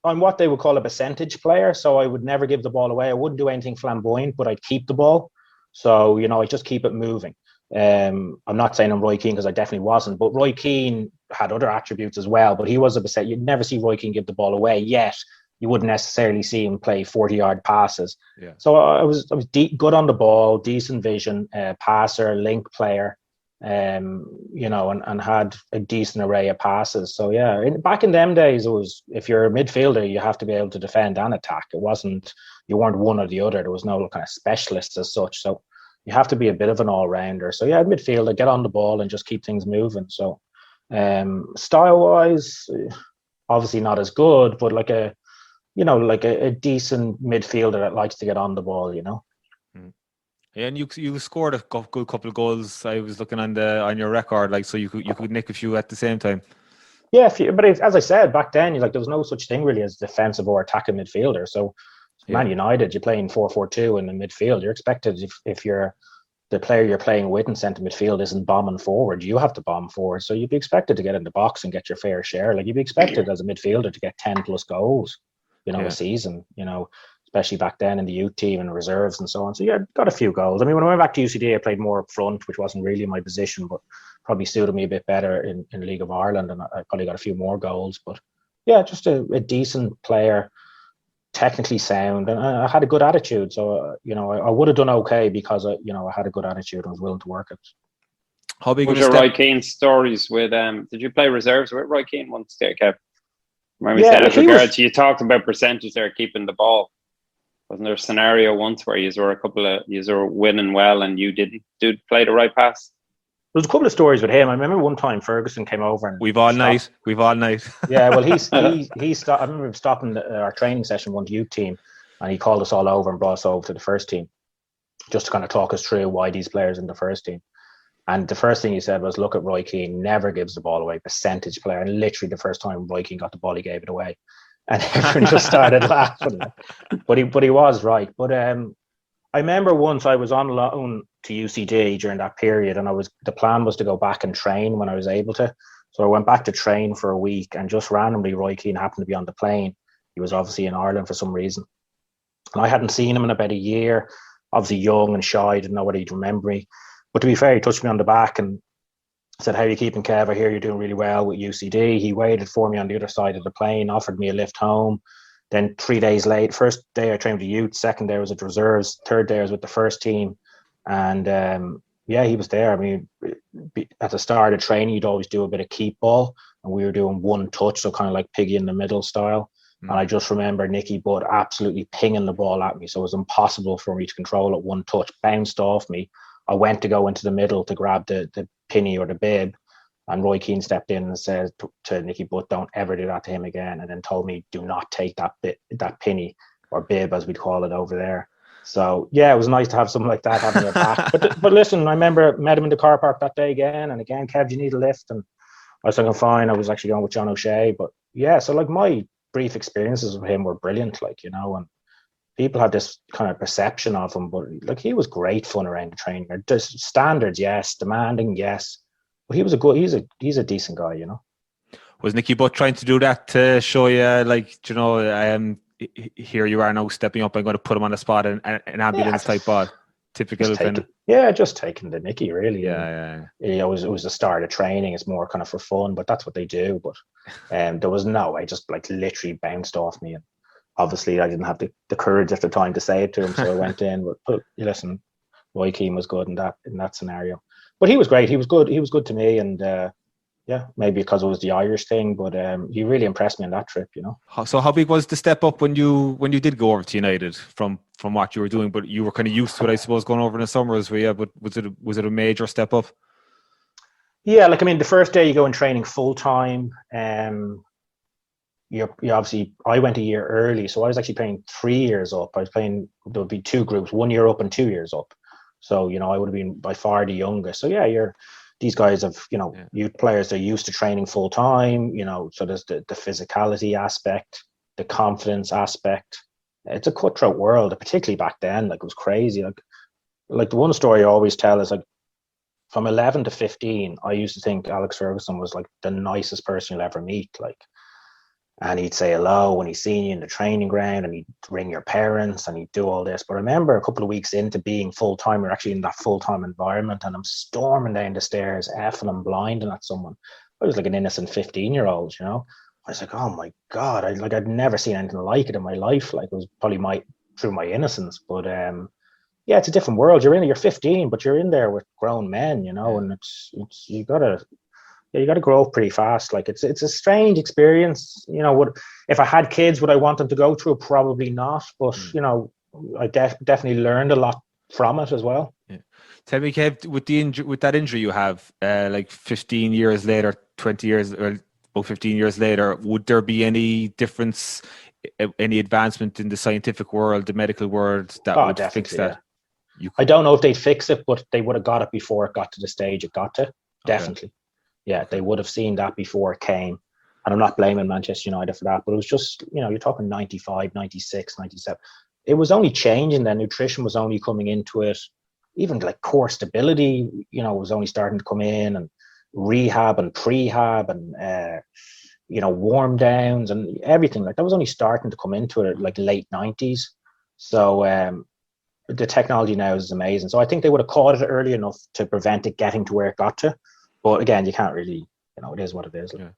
I'm what they would call a percentage player. So I would never give the ball away. I wouldn't do anything flamboyant, but I'd keep the ball. So I just keep it moving. I'm not saying I'm Roy Keane, because I definitely wasn't. But Roy Keane had other attributes as well. But he was a percent. You'd never see Roy Keane give the ball away. Yet you wouldn't necessarily see him play 40-yard passes. Yeah. So I was good on the ball, decent vision, passer, link player, and had a decent array of passes. So yeah, back in them days, it was, if you're a midfielder, you have to be able to defend and attack. You weren't one or the other. There was no kind of specialist as such. So you have to be a bit of an all-rounder. So yeah, midfielder, get on the ball and just keep things moving. So style-wise, obviously not as good, but like a decent midfielder that likes to get on the ball, Yeah, and you scored a good couple of goals. I was looking on your record, like, so you could nick a few at the same time. Yeah, but as I said back then, there was no such thing really as defensive or attacking midfielder. So Man United, you're playing 4-4-2 in the midfield. You're expected, if you're the player you're playing with in centre midfield isn't bombing forward, you have to bomb forward. So you'd be expected to get in the box and get your fair share. Like, you'd be expected as a midfielder to get 10 plus goals, a season, especially back then in the youth team and reserves and so on. So yeah, got a few goals. I mean, when I went back to UCD, I played more up front, which wasn't really my position, but probably suited me a bit better in the League of Ireland, and I probably got a few more goals. But yeah, just a decent player, technically sound, and I had a good attitude. So I would have done okay because I had a good attitude and was willing to work it. How big was your Roy Keane stories with? Did you play reserves with Roy Keane once, Kev? When we said as regards, you talked about percentage there, keeping the ball. Wasn't there a scenario once where you were winning well and you didn't play the right pass? There's a couple of stories with him. I remember one time Ferguson came over and we've all night. Yeah, well, he stopped. I remember him stopping our training session, one youth team, and he called us all over and brought us over to the first team, just to kind of talk us through why these players in the first team. And the first thing he said was, look at Roy Keane, never gives the ball away, percentage player. And literally the first time Roy Keane got the ball, he gave it away. And everyone just started laughing. But he was right. But I remember once I was on loan to UCD during that period, and the plan was to go back and train when I was able to. So I went back to train for a week, and just randomly Roy Keane happened to be on the plane. He was obviously in Ireland for some reason. And I hadn't seen him in about a year, obviously young and shy, didn't know whether he'd remember me. But to be fair, he touched me on the back and said, how are you keeping, Kev? I hear you're doing really well with UCD. He waited for me on the other side of the plane, offered me a lift home. Then 3 days late, first day I trained with the youth, second day I was at reserves, third day I was with the first team. And he was there. I mean, at the start of training, you'd always do a bit of keep ball, and we were doing one touch, so kind of like piggy in the middle style. And I just remember Nicky Butt absolutely pinging the ball at me. So it was impossible for me to control it. One touch bounced off me. I went to go into the middle to grab the penny or the bib, and Roy Keane stepped in and said to Nicky Butt, don't ever do that to him again, and then told me, do not take that penny or bib, as we'd call it over there. So yeah, it was nice to have something like that having your back. But listen, I remember met him in the car park that day again, and again, Kev, do you need a lift? And I was like, I'm fine. I was actually going with John O'Shea. But yeah, so like my brief experiences with him were brilliant, and people have this kind of perception of him, but like, he was great fun around the training. Just standards, yes. Demanding, yes. But he's a decent guy, Was Nicky Butt trying to do that to show you, here you are now stepping up, I'm going to put him on the spot, and ambulance type ball? Typical kind of. Just taking the mickey, really. Yeah. It was the start of training. It's more kind of for fun, but that's what they do. But there was no, I just like literally bounced off me, and obviously I didn't have the courage at the time to say it to him, so I went in. But listen, Roy Keane was good in that scenario, but he was great. He was good to me, and maybe because it was the Irish thing, but he really impressed me on that trip. So how big was the step up when you did go over to United from what you were doing? But you were kind of used to it, I suppose, going over in the summers. But was it a major step up? Yeah, like I mean, the first day you go in training full time. You obviously, I went a year early, so I was actually playing 3 years up. I was playing, there would be 2 groups, 1 year up and 2 years up. So I would have been by far the youngest. So these guys have, youth players, they're used to training full time, so there's the physicality aspect, the confidence aspect. It's a cutthroat world, particularly back then. Like, it was crazy. Like the one story I always tell is, like, from 11 to 15, I used to think Alex Ferguson was like the nicest person you'll ever meet. Like, and he'd say hello when he's seen you in the training ground, and he'd ring your parents, and he'd do all this. But I remember a couple of weeks into being full-time, we're actually in that full-time environment, and I'm storming down the stairs, effing and blinding at someone. I was like an innocent 15-year-old, I was like, oh my God, I'd never seen anything like it in my life. Like, it was probably through my innocence. But it's a different world. You're 15, but you're in there with grown men, and it's you gotta grow up pretty fast. Like, it's a strange experience. If I had kids, would I want them to go through it? Probably not. But I definitely learned a lot from it as well. Yeah. Tell me, Kev, with that injury you have, like 15 years later, 20 years, or about 15 years later, would there be any difference, any advancement in the scientific world, the medical world that would fix that? Yeah. I don't know if they'd fix it, but they would have got it before it got to the stage it got to. Definitely. Okay. Yeah, they would have seen that before it came. And I'm not blaming Manchester United for that, but it was just, you're talking 95, 96, 97. It was only changing then. Nutrition was only coming into it. Even like core stability, was only starting to come in, and rehab and prehab and, warm downs and everything. Like, that was only starting to come into it, like late 90s. So the technology now is amazing. So I think they would have caught it early enough to prevent it getting to where it got to. But again, you can't really, it is what it is. Yeah.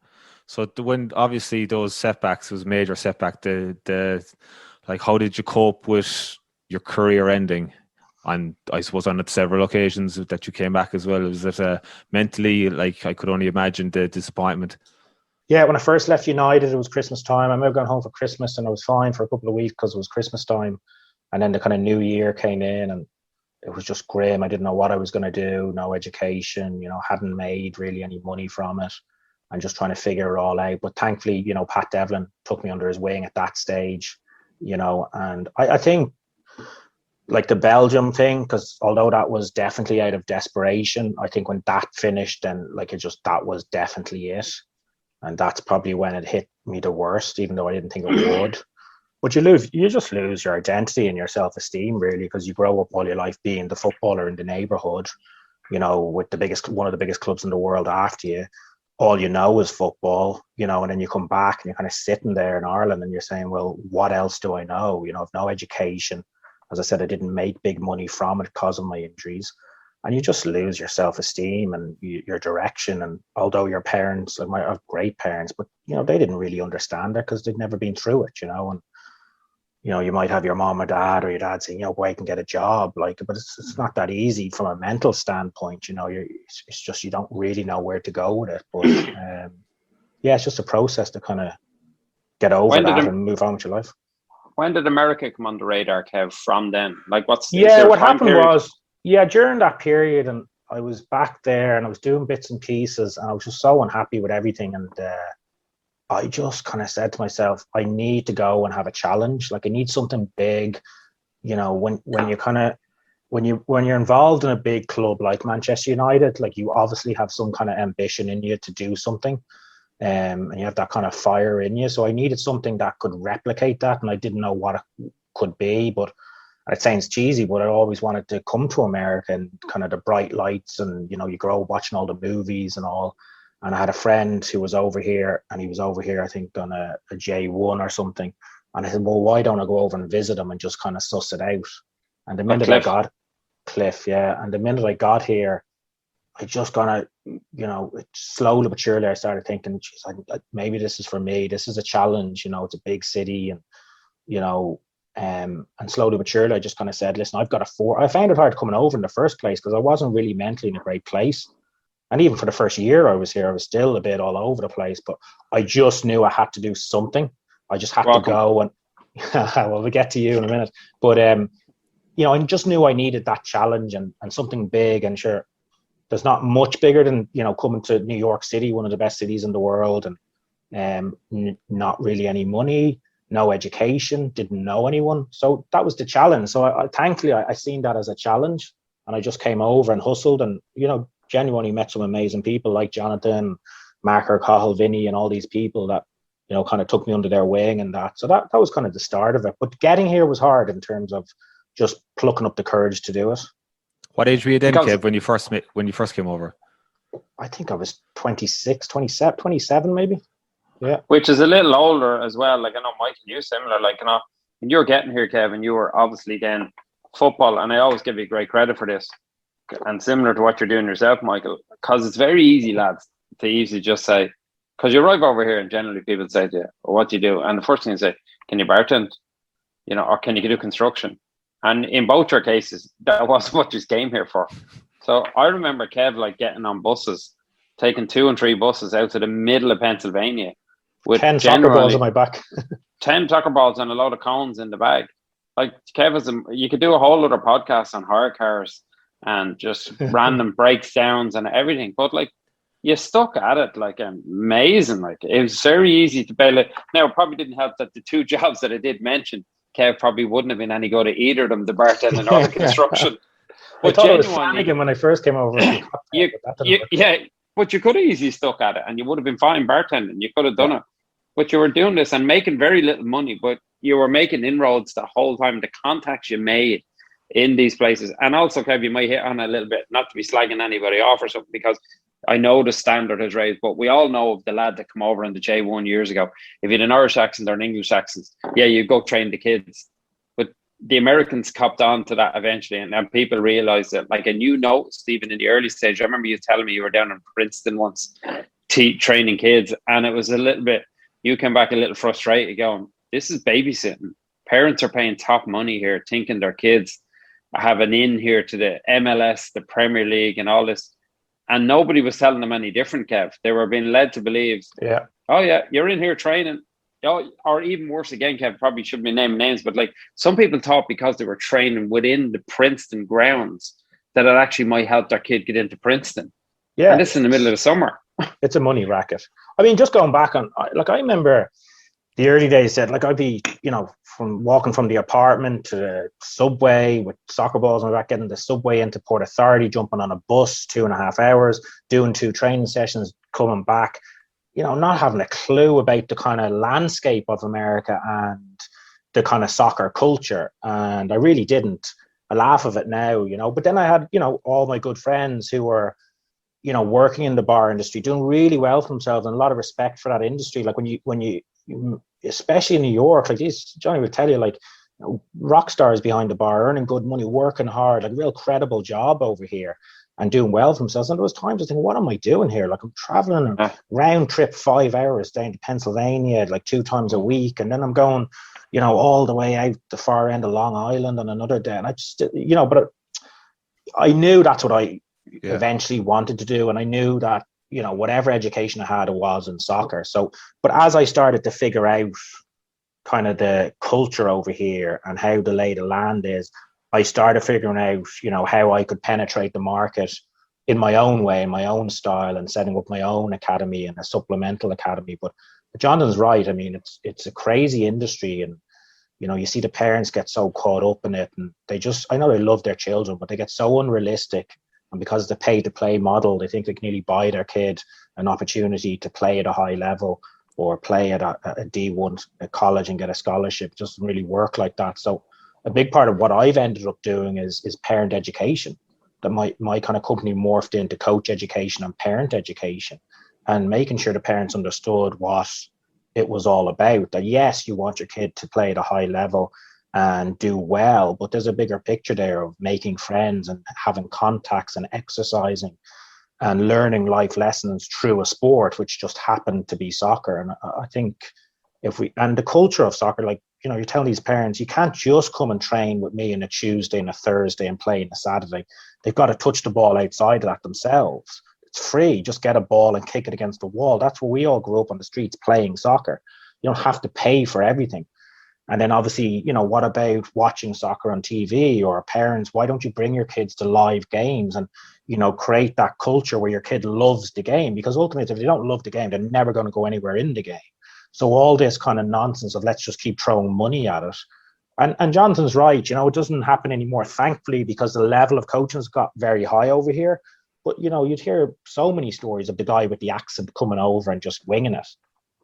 So when obviously those setbacks, was a major setback. Like, how did you cope with your career ending? And I suppose on several occasions that you came back as well. Was it mentally, like, I could only imagine the disappointment? Yeah, when I first left United, it was Christmas time. I remember going home for Christmas, and I was fine for a couple of weeks because it was Christmas time. And then the kind of new year came in, and it was just grim. I didn't know what I was going to do. No education, hadn't made really any money from it, and just trying to figure it all out. But thankfully, Pat Devlin took me under his wing at that stage, and I think, like, the Belgium thing, because although that was definitely out of desperation, I think when that finished, then that was definitely it. And that's probably when it hit me the worst, even though I didn't think it would. But you just lose your identity and your self-esteem, really, because you grow up all your life being the footballer in the neighborhood, with one of the biggest clubs in the world after you. All you know is football, and then you come back and you're kind of sitting there in Ireland and you're saying, well, what else do I know? I've no education. As I said, I didn't make big money from it because of my injuries. And you just lose your self-esteem and your direction. And although your parents, I have great parents, but, they didn't really understand it because they'd never been through it, and you might have your mom or dad, or your dad saying, go out and get a job, but it's not that easy from a mental standpoint. It's just, you don't really know where to go with it. But it's just a process to kind of get over that and move on with your life. When did America come on the radar, Kev, from then? Like, what happened was, during that period, and I was back there and I was doing bits and pieces, and I was just so unhappy with everything. And I just kind of said to myself, I need to go and have a challenge. Like, I need something big. When you're involved in a big club like Manchester United, like, you obviously have some kind of ambition in you to do something, and you have that kind of fire in you. So I needed something that could replicate that, and I didn't know what it could be. But it sounds cheesy, but I always wanted to come to America and kind of the bright lights, and you grow up watching all the movies and all. And I had a friend who was over here, and he was over here, I think, on a J1 or something. And I said, well, why don't I go over and visit him and just kind of suss it out? And the minute I got, cliff, yeah. And the minute I got here, I just kind of, slowly but surely I started thinking, geez, maybe this is for me. This is a challenge, it's a big city, and, and slowly but surely I just kind of said, listen, I found it hard coming over in the first place because I wasn't really mentally in a great place. And even for the first year I was here, I was still a bit all over the place, but I just knew I had to do something. I just had to go and, well, we'll get to you in a minute. But, I just knew I needed that challenge and something big. And sure, there's not much bigger than, coming to New York City, one of the best cities in the world, and not really any money, no education, didn't know anyone. So that was the challenge. So thankfully, I seen that as a challenge, and I just came over and hustled and, genuinely met some amazing people like Jonathan, Mark O'Cahill, Vinny, and all these people that, kind of took me under their wing and that. So that was kind of the start of it. But getting here was hard in terms of just plucking up the courage to do it. What age were you then, Kev, when you first came over? I think I was 26, 27 maybe. Yeah. Which is a little older as well. Like, I know, Mike, and you similar. Like, when you were getting here, Kevin, you were obviously then football, and I always give you great credit for this. And similar to what you're doing yourself, Michael, because it's very easy, lads, to easily just say, because you arrive over here and generally people say to you, well, what do you do? And the first thing you say, can you bartend? Or can you do construction? And in both your cases, that wasn't what you came here for. So I remember Kev like getting on buses, taking 2 and 3 buses out to the middle of Pennsylvania with 10 soccer balls on my back. 10 soccer balls and a load of cones in the bag. Like Kev you could do a whole other podcast on hire cars and just random breakdowns and everything. But like, you stuck at it like amazing. Like, it was very easy to bail it. Now, it probably didn't help that the 2 jobs that I did mention, Kev probably wouldn't have been any good at either of them, the bartending or the construction. But I thought it was Flanagan when I first came over. But you could have easily stuck at it and you would have been fine bartending. You could have done it. But you were doing this and making very little money, but you were making inroads the whole time. The contacts you made in these places. And also, Kev, you might hit on a little bit, not to be slagging anybody off or something, because I know the standard has raised, but we all know of the lad that come over in the J1 years ago. If you had an Irish accent or an English accent, yeah, you go train the kids. But the Americans copped on to that eventually, and then people realized that, like, and you noticed even in the early stage, I remember you telling me you were down in Princeton once training kids, and it was a little bit, you came back a little frustrated going, this is babysitting. Parents are paying top money here, thinking their kids have an in here to the MLS, the Premier League and all this. And nobody was telling them any different, Kev. They were being led to believe, oh yeah, you're in here training. Oh, or even worse again, Kev, probably shouldn't be naming names, but like some people thought because they were training within the Princeton grounds that it actually might help their kid get into Princeton. Yeah. And this is in the middle of the summer. It's a money racket. I mean, just going back on, like, I remember the early days that, like, I'd be, from walking from the apartment to the subway with soccer balls on my back, getting the subway into Port Authority, jumping on a bus 2.5 hours, doing 2 training sessions, coming back, not having a clue about the kind of landscape of America and the kind of soccer culture. And I really didn't. I laugh of it now, but then I had, all my good friends who were, working in the bar industry, doing really well for themselves, and a lot of respect for that industry. Like when you especially in New York, like this, Johnny would tell you, like, rock stars behind the bar, earning good money, working hard, like real credible job over here and doing well for themselves. And there was times I think, what am I doing here? Like, I'm traveling a round trip 5 hours down to Pennsylvania, like 2 times a week. And then I'm going, all the way out the far end of Long Island on another day. And I just, but I knew that's what I eventually wanted to do. And I knew that, whatever education I had, it was in soccer. So, but as I started to figure out kind of the culture over here and how the lay of the land is, I started figuring out, how I could penetrate the market in my own way, in my own style, and setting up my own academy and a supplemental academy. But Jonathan's right. I mean, it's a crazy industry, and, you see the parents get so caught up in it, and I know they love their children, but they get so unrealistic. And because the pay-to-play model, they think they can nearly buy their kid an opportunity to play at a high level or play at a D1 at college and get a scholarship. It doesn't really work like that. So a big part of what I've ended up doing is parent education. That my kind of company morphed into coach education and parent education, and making sure the parents understood what it was all about. That yes, you want your kid to play at a high level, and do well, but there's a bigger picture there of making friends and having contacts and exercising and learning life lessons through a sport, which just happened to be soccer. And I think and the culture of soccer, like, you're telling these parents, you can't just come and train with me on a Tuesday and a Thursday and play on a Saturday. They've got to touch the ball outside of that themselves. It's free. Just get a ball and kick it against the wall. That's where we all grew up on the streets playing soccer. You don't have to pay for everything. And then obviously, what about watching soccer on TV, or parents? Why don't you bring your kids to live games and, create that culture where your kid loves the game? Because ultimately, if they don't love the game, they're never going to go anywhere in the game. So all this kind of nonsense of let's just keep throwing money at it. And Jonathan's right, it doesn't happen anymore, thankfully, because the level of coaching has got very high over here. But, you'd hear so many stories of the guy with the accent coming over and just winging it.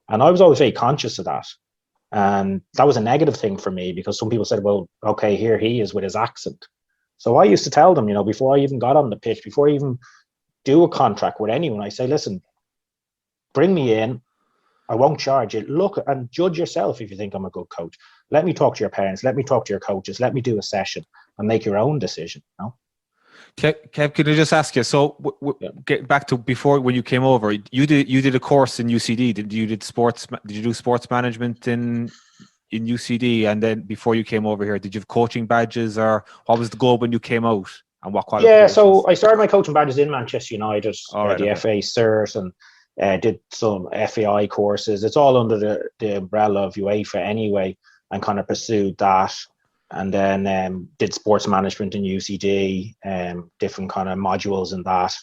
And I was always very conscious of that. And that was a negative thing for me, because some people said, well, okay, here he is with his accent. So I used to tell them, before I even got on the pitch, before I even do a contract with anyone, I say, listen, bring me in. I won't charge you. Look and judge yourself if you think I'm a good coach. Let me talk to your parents. Let me talk to your coaches. Let me do a session and make your own decision. Kev, could I just ask you? So, get back to before when you came over. You did a course in UCD. Did you do sports management in UCD? And then before you came over here, did you have coaching badges, or what was the goal when you came out? And what qualifications? Yeah, so I started my coaching badges in Manchester United, the FA cert, and did some FAI courses. It's all under the umbrella of UEFA anyway, and kind of pursued that. And then did sports management in UCD, different kind of modules in that,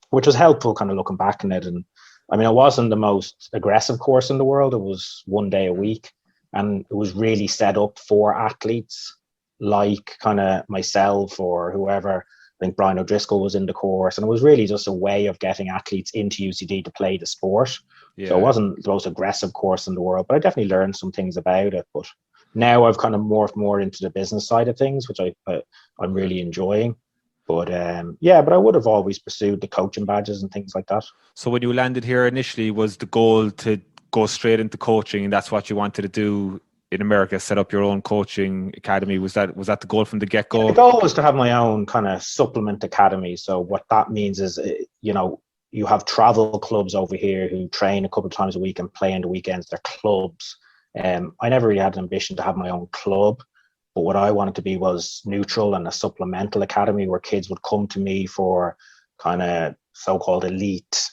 which was helpful kind of looking back on it. And I mean, it wasn't the most aggressive course in the world. It was 1 day a week, and it was really set up for athletes like kind of myself or whoever. I think Brian O'Driscoll was in the course, and it was really just a way of getting athletes into UCD to play the sport. Yeah. So it wasn't the most aggressive course in the world, but I definitely learned some things about it. But now I've kind of morphed more into the business side of things, which I'm really enjoying. But but I would have always pursued the coaching badges and things like that. So when you landed here initially, was the goal to go straight into coaching, and that's what you wanted to do in America, set up your own coaching academy? Was that the goal from the get-go? The goal was to have my own kind of supplement academy. So what that means is, you have travel clubs over here who train a couple of times a week and play on the weekends. They're clubs. I never really had an ambition to have my own club, but what I wanted to be was neutral and a supplemental academy where kids would come to me for kind of so-called elite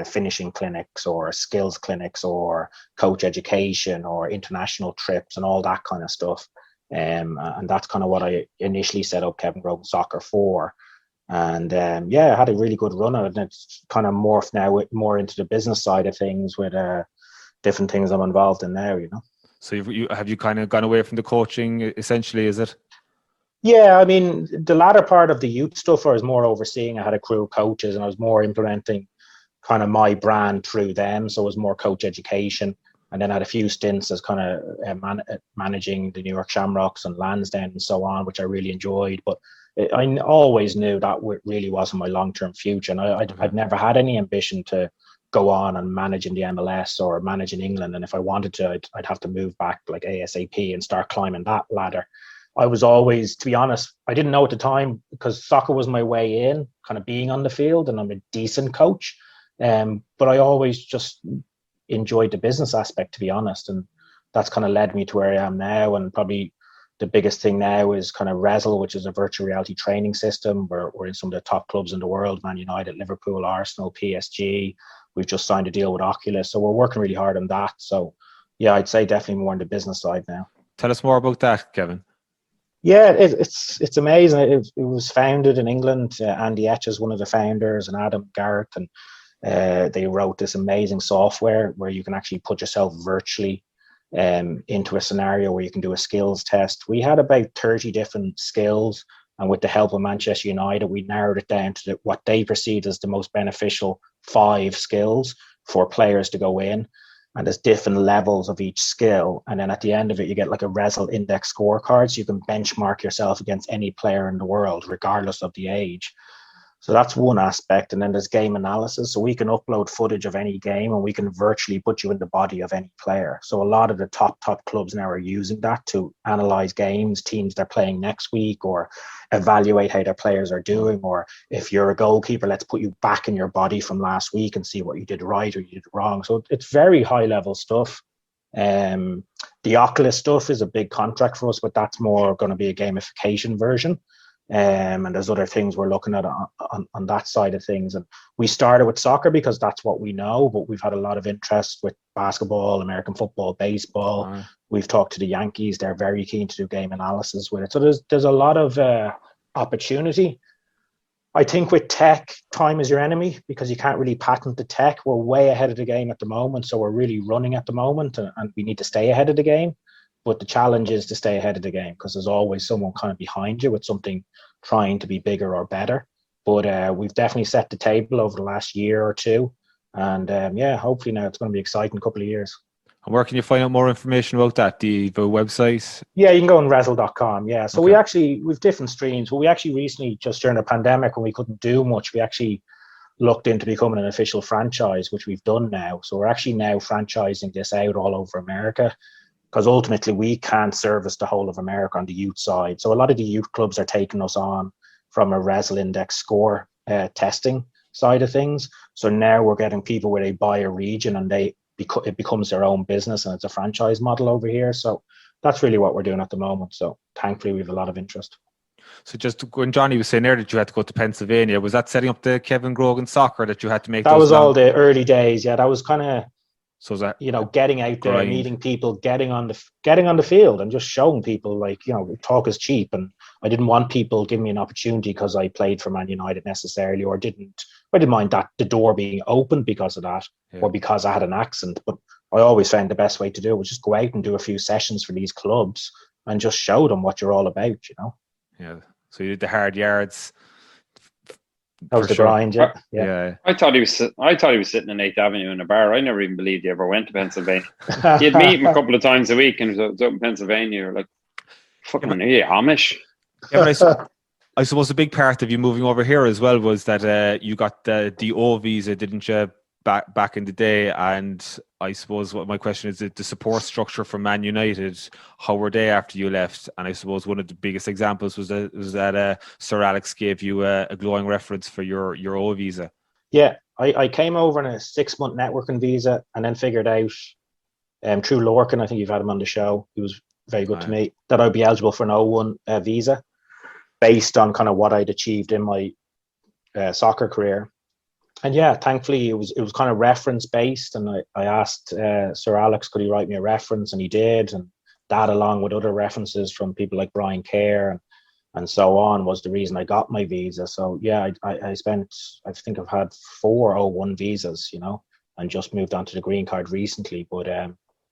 finishing clinics or skills clinics or coach education or international trips and all that kind of stuff. And that's kind of what I initially set up Kevin Grogan Soccer for. And I had a really good run of it. And it's kind of morphed now more into the business side of things with different things I'm involved in now, So have you kind of gone away from the coaching essentially, is it? Yeah, I mean, the latter part of the youth stuff I was more overseeing. I had a crew of coaches and I was more implementing kind of my brand through them. So it was more coach education. And then I had a few stints as kind of managing the New York Shamrocks and Lansdowne and so on, which I really enjoyed. But I always knew that really wasn't my long-term future. And I'd never had any ambition to go on and manage in the MLS or manage in England. And if I wanted to, I'd have to move back like ASAP and start climbing that ladder. I was always, to be honest, I didn't know at the time because soccer was my way in, kind of being on the field, and I'm a decent coach. But I always just enjoyed the business aspect, to be honest. And that's kind of led me to where I am now. And probably the biggest thing now is kind of Resel, which is a virtual reality training system. We're in some of the top clubs in the world, Man United, Liverpool, Arsenal, PSG. We've just signed a deal with Oculus. So we're working really hard on that. So yeah, I'd say definitely more on the business side now. Tell us more about that, Kevin. Yeah, it's amazing. It was founded in England. Andy Etch is one of the founders, and Adam Garrett, and they wrote this amazing software where you can actually put yourself virtually into a scenario where you can do a skills test. We had about 30 different skills, and with the help of Manchester United, we narrowed it down to what they perceived as the most beneficial 5 skills for players to go in. And there's different levels of each skill. And then at the end of it, you get like a Resel index scorecard. So you can benchmark yourself against any player in the world, regardless of the age. So that's one aspect. And then there's game analysis. So we can upload footage of any game and we can virtually put you in the body of any player. So a lot of the top clubs now are using that to analyze games, teams they're playing next week, or evaluate how their players are doing. Or if you're a goalkeeper, let's put you back in your body from last week and see what you did right or you did wrong. So it's very high level stuff. The Oculus stuff is a big contract for us, but that's more going to be a gamification version. And there's other things we're looking at on that side of things. And we started with soccer because that's what we know, but we've had a lot of interest with basketball, American football, baseball. Wow. We've talked to the Yankees. They're very keen to do game analysis with it. So there's a lot of opportunity. I think with tech, time is your enemy because you can't really patent the tech. We're way ahead of the game at the moment. So we're really running at the moment and we need to stay ahead of the game. But the challenge is to stay ahead of the game because there's always someone kind of behind you with something trying to be bigger or better. But we've definitely set the table over the last year or two. And hopefully now it's going to be an exciting couple of years. And where can you find out more information about that? The website? Yeah, you can go on wrestle.com. Yeah. So okay. we've different streams. But we actually recently, just during the pandemic when we couldn't do much, we actually looked into becoming an official franchise, which we've done now. So we're actually now franchising this out all over America. Because ultimately we can't service the whole of America on the youth side. So a lot of the youth clubs are taking us on from a Resl Index score testing side of things. So now we're getting people where they buy a region and it becomes their own business and it's a franchise model over here. So that's really what we're doing at the moment. So thankfully we have a lot of interest. So just when Johnny was saying there that you had to go to Pennsylvania, was that setting up the Kevin Grogan soccer that you had to make? That was all the early days. Yeah, that was kind of... So is that, getting out there, meeting people, getting on the field and just showing people talk is cheap. And I didn't want people giving me an opportunity because I played for Man United necessarily, or I didn't mind that the door being open because of that, or because I had an accent. But I always found the best way to do it was just go out and do a few sessions for these clubs and just show them what you're all about, Yeah. So you did the hard yards. That was the grind, yeah. I thought he was sitting on 8th Avenue in a bar. I never even believed he ever went to Pennsylvania. You'd meet him a couple of times a week and he was up in Pennsylvania. You're like, fucking Amish. Yeah, but I suppose a big part of you moving over here as well was that you got the O visa, didn't you, back in the day? And I suppose what my question is, the support structure for Man United, how were they after you left? And I suppose one of the biggest examples was that Sir Alex gave you a glowing reference for your O visa. Yeah, I came over on a 6-month networking visa and then figured out through Lorcan, I think you've had him on the show, he was very good to me, that I'd be eligible for an O1 visa based on kind of what I'd achieved in my soccer career. And yeah, thankfully it was kind of reference based, and I asked Sir Alex could he write me a reference, and he did, and that along with other references from people like Brian Kerr and so on was the reason I got my visa. So yeah, I think I've had 4 O1 visas, and just moved on to the green card recently. But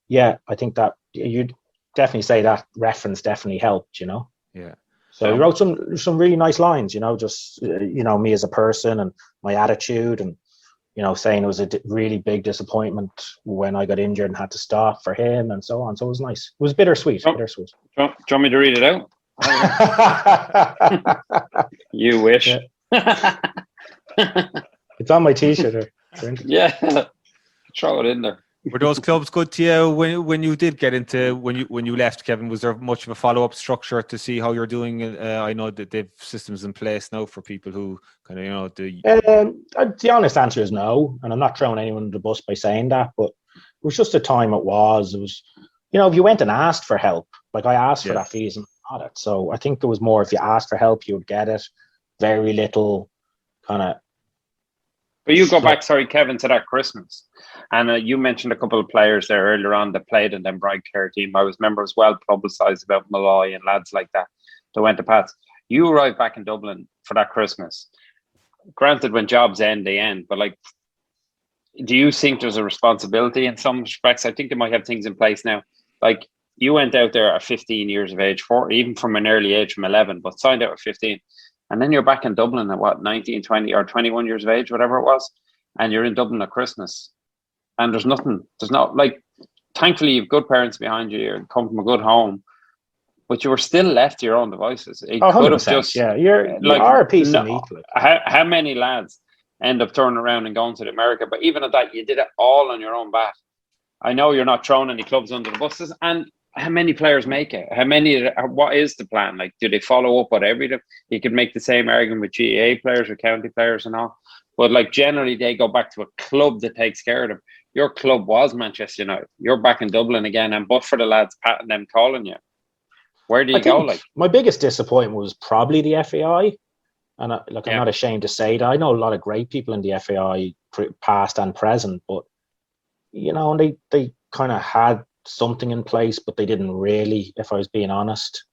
yeah, I think that you'd definitely say that reference definitely helped, Yeah. So he wrote some really nice lines, just, me as a person and my attitude and, saying it was a really big disappointment when I got injured and had to stop for him and so on. So it was nice. It was bittersweet. Do you want me to read it out? You wish. Yeah. It's on my T-shirt. Yeah. Throw it in there. Were those clubs good to you when you did get into when you left, Kevin? Was there much of a follow-up structure to see how you're doing? I know that they've systems in place now for people who kind of the honest answer is no, and I'm not throwing anyone under the bus by saying that, but it was just the time it was. It was, if you went and asked for help, like I asked for that visa and got it. So I think it was more if you asked for help, you would get it. Very little kind of. But you go back, sorry, Kevin, to that Christmas. And you mentioned a couple of players there earlier on that played in them Brian Kerr team. I remember it was well publicised about Milwall and lads like that went to Pats. You arrived back in Dublin for that Christmas. Granted, when jobs end, they end. But, do you think there's a responsibility in some respects? I think they might have things in place now. You went out there at 15 years of age, even from an early age, from 11, but signed out at 15. And then you're back in Dublin at 19, 20 or 21 years of age, whatever it was. And you're in Dublin at Christmas. And thankfully you've good parents behind you. You come from a good home. but you were still left to your own devices. It Oh, could have 100%. just Yeah, you are a piece of meat. Like. How many lads end up turning around and going to America? But even at that, you did it all on your own bat. I know you're not throwing any clubs under the buses, and how many players make it? What is the plan? Like, do they follow up with everything? You could make the same argument with GAA players or county players and all, but like generally they go back to a club that takes care of them. Your club was Manchester United. You're back in Dublin again, and but for the lads patting them, calling you, where do you go? Like, my biggest disappointment was probably the FAI, and I'm not ashamed to say that. I know a lot of great people in the FAI, past and present, but they kind of had something in place, but they didn't really. If I was being honest,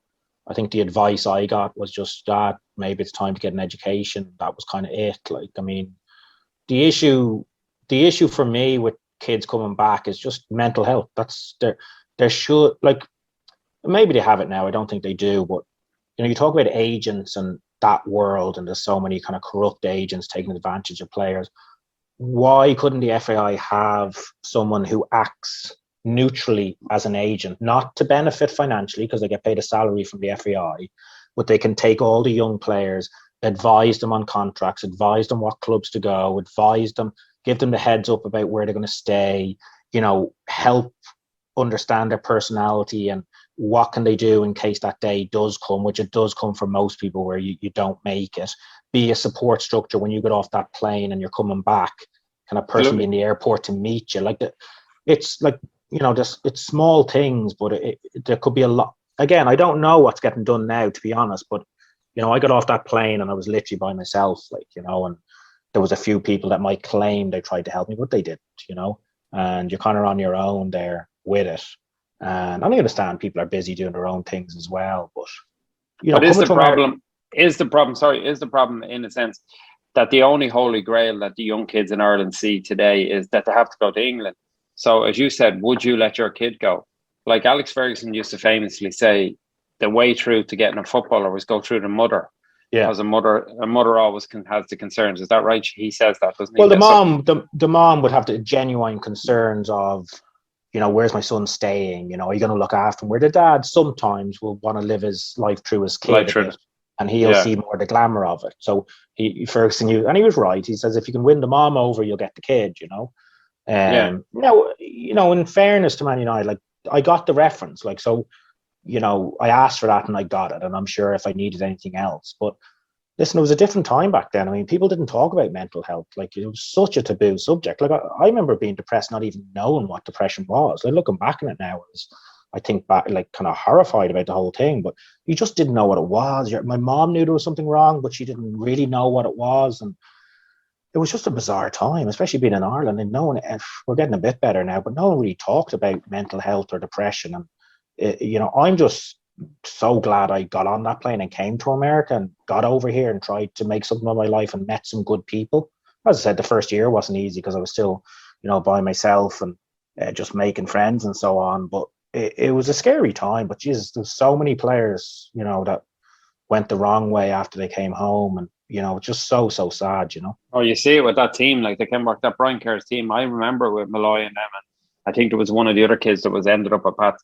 I think the advice I got was just that maybe it's time to get an education. That was kind of it. Like, I mean, the issue for me with kids coming back is just mental health. That's there should, like, maybe they have it now. I don't think they do, but you talk about agents and that world, and there's so many kind of corrupt agents taking advantage of players. Why couldn't the FAI have someone who acts neutrally as an agent, not to benefit financially because they get paid a salary from the FAI, but they can take all the young players, advise them on contracts, advise them what clubs to go, advise them, give them the heads up about where they're going to stay, help understand their personality and what can they do in case that day does come, which it does come for most people where you don't make it. Be a support structure when you get off that plane and you're coming back, kind of person in the airport to meet you. Like, it's like, it's small things, but there could be a lot. Again, I don't know what's getting done now, to be honest, but I got off that plane and I was literally by myself, like, and there was a few people that might claim they tried to help me, but they didn't, and you're kind of on your own there with it. And I understand people are busy doing their own things as well, but is the problem in a sense that the only holy grail that the young kids in Ireland see today is that they have to go to England? So as you said, would you let your kid go? Like Alex Ferguson used to famously say, the way through to getting a footballer was go through the mother. Yeah, because a mother always has the concerns. Is that right? He says that, doesn't he? Well, the mom would have the genuine concerns of, where's my son staying? Are you going to look after him? Where the dad sometimes will want to live his life through his kid, and he'll see more the glamour of it. So Ferguson, and he was right. He says if you can win the mom over, you'll get the kid. In fairness to Man United, like, I got the reference, like, so, I asked for that and I got it, and I'm sure if I needed anything else. But listen, it was a different time back then. I mean, people didn't talk about mental health. Like, it was such a taboo subject. Like, I remember being depressed, not even knowing what depression was. Like, looking back on it now, I think back, like, kind of horrified about the whole thing, but you just didn't know what it was. My mom knew there was something wrong, but she didn't really know what it was. And it was just a bizarre time, especially being in Ireland, and no one, we're getting a bit better now, but no one really talked about mental health or depression. And, I'm just so glad I got on that plane and came to America and got over here and tried to make something of my life and met some good people. As I said, the first year wasn't easy because I was still, by myself and just making friends and so on. But it was a scary time. But Jesus, there's so many players, that went the wrong way after they came home, and just so sad. Oh, you see it with that team, like they came back, that Brian Kerr's team. I remember with Malloy and them, and I think there was one of the other kids that was ended up at Pat.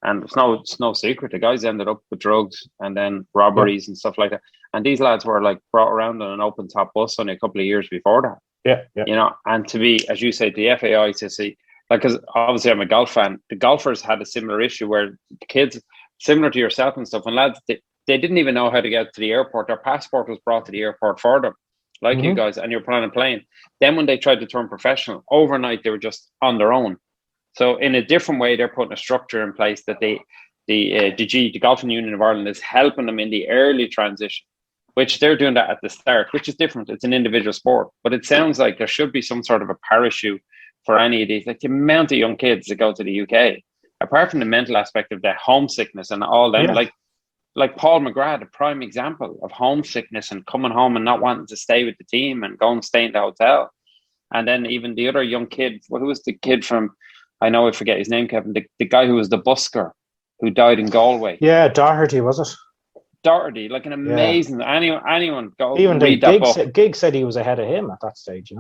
And it's no secret, the guys ended up with drugs and then robberies and stuff like that. And these lads were like brought around on an open top bus only a couple of years before that. Yeah. And to be, as you say, the FAI to see, like, because obviously I'm a golf fan, the golfers had a similar issue where the kids, similar to yourself and stuff, and lads, they didn't even know how to get to the airport. Their passport was brought to the airport for them, like you guys, and you're planning a plane. Then when they tried to turn professional, overnight they were just on their own. So in a different way, they're putting a structure in place that the Golfing Union of Ireland is helping them in the early transition, which they're doing that at the start, which is different. It's an individual sport, but it sounds like there should be some sort of a parachute for any of these. Like the amount of young kids that go to the UK, apart from the mental aspect of the homesickness and all them, like Paul McGrath, a prime example of homesickness and coming home and not wanting to stay with the team and go and stay in the hotel. And then even the other young kid, who was the kid from, I know I forget his name, Kevin, the guy who was the busker who died in Galway. Yeah, Doherty, was it? Doherty, like an amazing, anyone go even read that book. Gig said he was ahead of him at that stage,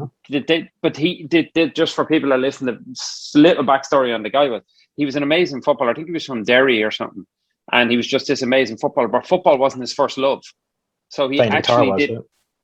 But he did, just for people that listen, the little backstory on the guy was, he was an amazing footballer. I think he was from Derry or something. and he was just this amazing footballer. But football wasn't his first love, so he Playing the guitar actually was, did. yeah.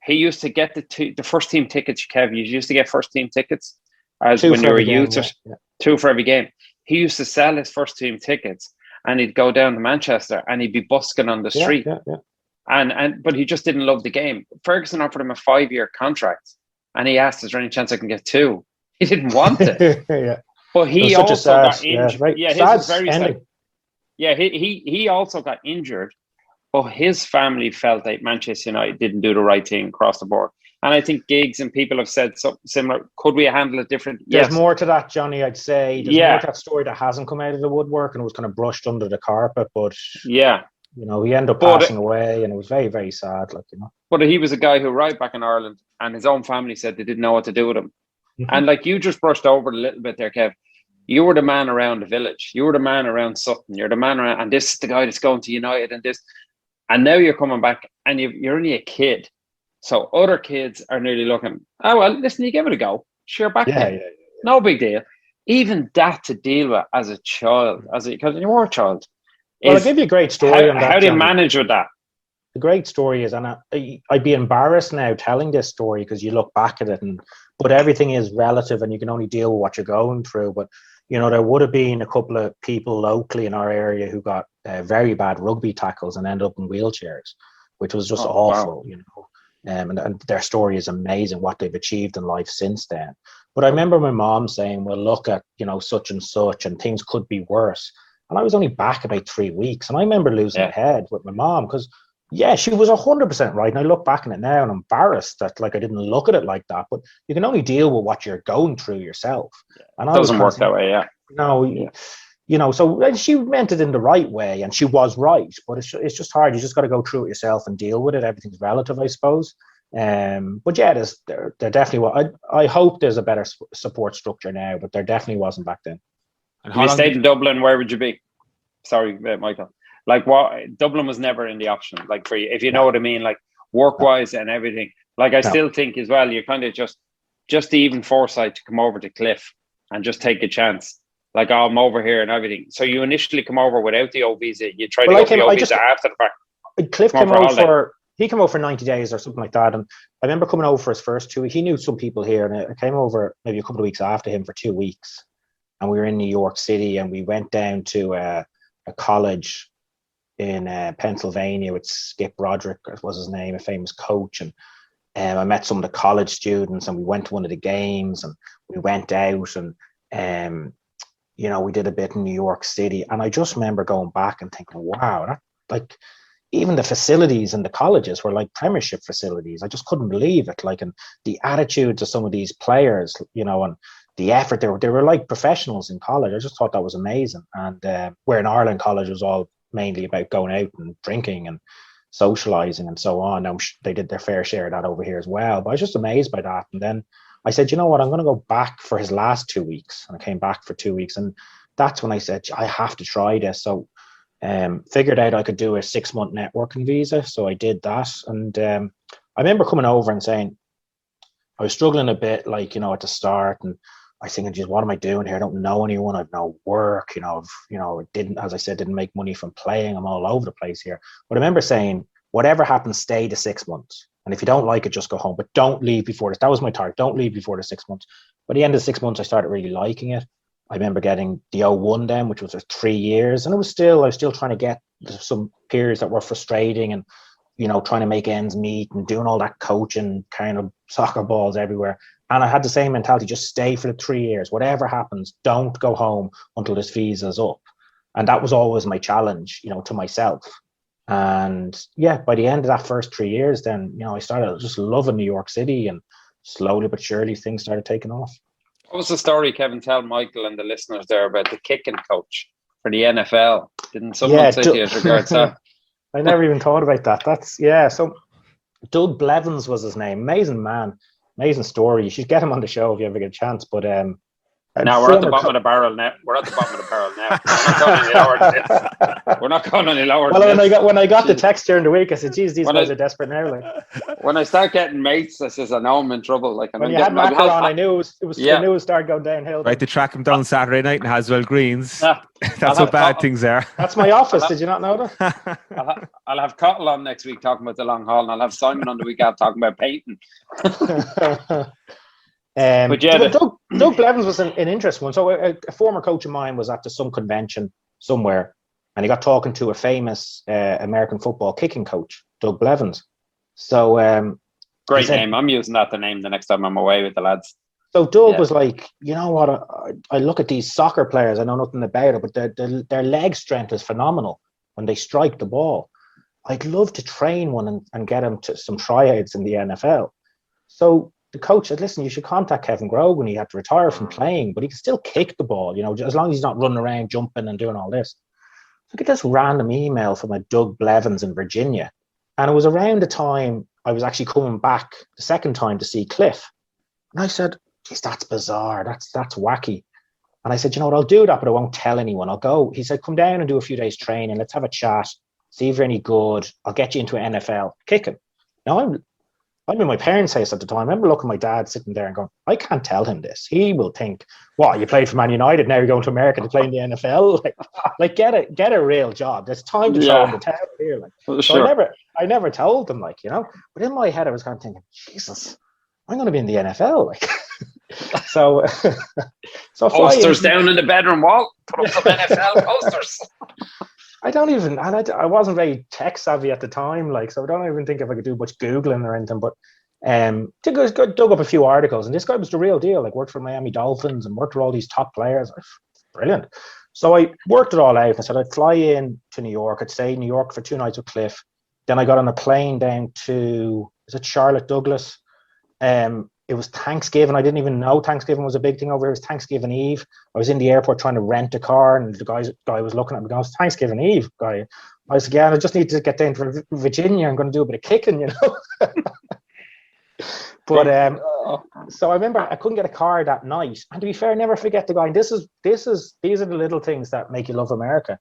He used to get the first team tickets. Kev, you used to get first team tickets as Two when for you were every game, youth, yeah. 2 for every game. He used to sell his first team tickets, and he'd go down to Manchester, and he'd be busking on the street. Yeah. But he just didn't love the game. Ferguson offered him a 5-year contract, and he asked, "Is there any chance I can get 2?" He didn't want it. Yeah. But he also got injured. Yeah, his was very sad. Yeah, he also got injured. But his family felt that Manchester United didn't do the right thing across the board. And I think Giggs and people have said something similar. Could we handle it different? There's Yes. more to that, Johnny, I'd say. There's more to that story that hasn't come out of the woodwork and was kind of brushed under the carpet. But, yeah, he ended up passing away, and it was very, very sad. But he was a guy who arrived back in Ireland, and his own family said they didn't know what to do with him. Mm-hmm. And you just brushed over it a little bit there, Kev. You were the man around the village. You were the man around Sutton. You're the man around, and this is the guy that's going to United and this. And now you're coming back and you're only a kid. So other kids are nearly looking, oh, well, listen, you give it a go. Sure, back then. Yeah. No big deal. Even that to deal with as a child, because you were a child. Well, I'll give you a great story on that. How do you manage with that? The great story is, and I'd be embarrassed now telling this story because you look back at it, but everything is relative and you can only deal with what you're going through. But, there would have been a couple of people locally in our area who got very bad rugby tackles and ended up in wheelchairs, which was just awful, wow. And their story is amazing, what they've achieved in life since then. But I remember my mom saying, well, look at, such and such, and things could be worse. And I was only back about 3 weeks. And I remember losing my head with my mom because, she was 100% right. And I look back on it now and I'm embarrassed that I didn't look at it like that. But you can only deal with what you're going through yourself. And it doesn't work that way, yeah. No, so she meant it in the right way, and she was right. But it's just hard. You just got to go through it yourself and deal with it. Everything's relative, I suppose. But yeah, there definitely was. I hope there's a better support structure now, but there definitely wasn't back then. And if you stayed in Dublin, where would you be? Sorry, Michael. Dublin was never in the option. For you, if you know what I mean, work-wise and everything. I still think as well, you kind of just the even foresight to come over to Cliff and just take a chance. I'm over here and everything. So you initially come over without the O visa. You try to get the O visa after the fact. Cliff came over he came over for 90 days or something like that. And I remember coming over for his first 2 weeks. He knew some people here, and I came over maybe a couple of weeks after him for 2 weeks. And we were in New York City, and we went down to a college in Pennsylvania with Skip Roderick, was his name, a famous coach. And I met some of the college students, and we went to one of the games, and we went out, and we did a bit in New York City. And I just remember going back and thinking, wow, even the facilities in the colleges were like premiership facilities. I just couldn't believe it. And the attitudes of some of these players, and the effort, they were like professionals in college. I just thought that was amazing. And where in Ireland, college was all mainly about going out and drinking and socializing and so on. Now they did their fair share of that over here as well. But I was just amazed by that. And then I said, you know what, I'm going to go back for his last 2 weeks. And I came back for 2 weeks. And that's when I said, I have to try this. So figured out I could do a 6-month networking visa. So I did that. And I remember coming over and saying, I was struggling a bit, at the start. And I was thinking, geez, what am I doing here? I don't know anyone. I've no work. Didn't make money from playing. I'm all over the place here. But I remember saying, whatever happens, stay the 6 months. And if you don't like it, just go home. But don't leave before this. That was my target. Don't leave before the 6 months. By the end of the 6 months, I started really liking it. I remember getting the O1 then, which was 3 years. And I was still trying to get some periods that were frustrating and, trying to make ends meet and doing all that coaching, kind of soccer balls everywhere. And I had the same mentality, just stay for the 3 years. Whatever happens, don't go home until this visa is up. And that was always my challenge, to myself. And yeah, by the end of that first 3 years, then, I started just loving New York City, and slowly but surely things started taking off. What was the story, Kevin? Tell Michael and the listeners there about the kicking coach for the NFL. Didn't someone say to you as regards that? I never even thought about that. So Doug Blevins was his name. Amazing man. Amazing story. You should get him on the show if you ever get a chance. But Now we're at the bottom of the barrel now. We're at the bottom of the barrel now. We're not going any lower than this. Well, when I got the text during the week, I said, "Geez, these guys are desperate now." Like, when I start getting mates, I says, "I know I'm in trouble." Like, when you had Macron on, I knew it was the news started going downhill. Right to track him down Saturday night in Haswell Greens. That's how bad things are. That's my office. Did you not know that? I'll have Cottle on next week talking about the long haul, and I'll have Simon on the week after talking about painting. But yeah, Doug Blevins was an interesting one. So a former coach of mine was at some convention somewhere, and he got talking to a famous American football kicking coach, Doug Blevins. So great name. I'm using that to name the next time I'm away with the lads. So Doug was like, you know what? I look at these soccer players. I know nothing about it, but their leg strength is phenomenal when they strike the ball. I'd love to train one and get him to some tryouts in the NFL. So the coach said, listen, you should contact Kevin Grogan. He had to retire from playing, but he can still kick the ball, as long as he's not running around, jumping and doing all this. So I get this random email from a Doug Blevins in Virginia. And it was around the time I was actually coming back the second time to see Cliff. And I said, geez, that's bizarre. That's wacky. And I said, you know what, I'll do that, but I won't tell anyone. I'll go. He said, come down and do a few days training. Let's have a chat. See if you're any good. I'll get you into an NFL kicking. Now, I'm in my parents' house at the time. I remember looking at my dad sitting there and going, I can't tell him this. He will think, what, you played for Man United, now you're going to America to play in the NFL? Like get a real job. There's time to throw in the towel here. So I never told them, But in my head, I was kind of thinking, Jesus, I'm going to be in the NFL. So posters down in the bedroom wall. Put up some NFL posters. I wasn't very tech savvy at the time, so I don't even think if I could do much Googling or anything, but dug up a few articles, and this guy was the real deal, worked for Miami Dolphins and worked with all these top players. Brilliant. So I worked it all out. I said I'd fly in to New York. I'd stay in New York for 2 nights with Cliff. Then I got on a plane down to, is it Charlotte Douglas? It was Thanksgiving. I didn't even know Thanksgiving was a big thing over here. It was Thanksgiving Eve. I was in the airport trying to rent a car, and the guy was looking at me going, it's Thanksgiving Eve, guy. I was like, yeah, I just need to get down to Virginia. I'm going to do a bit of kicking, But so I remember I couldn't get a car that night. And to be fair, I never forget the guy. And these are the little things that make you love America.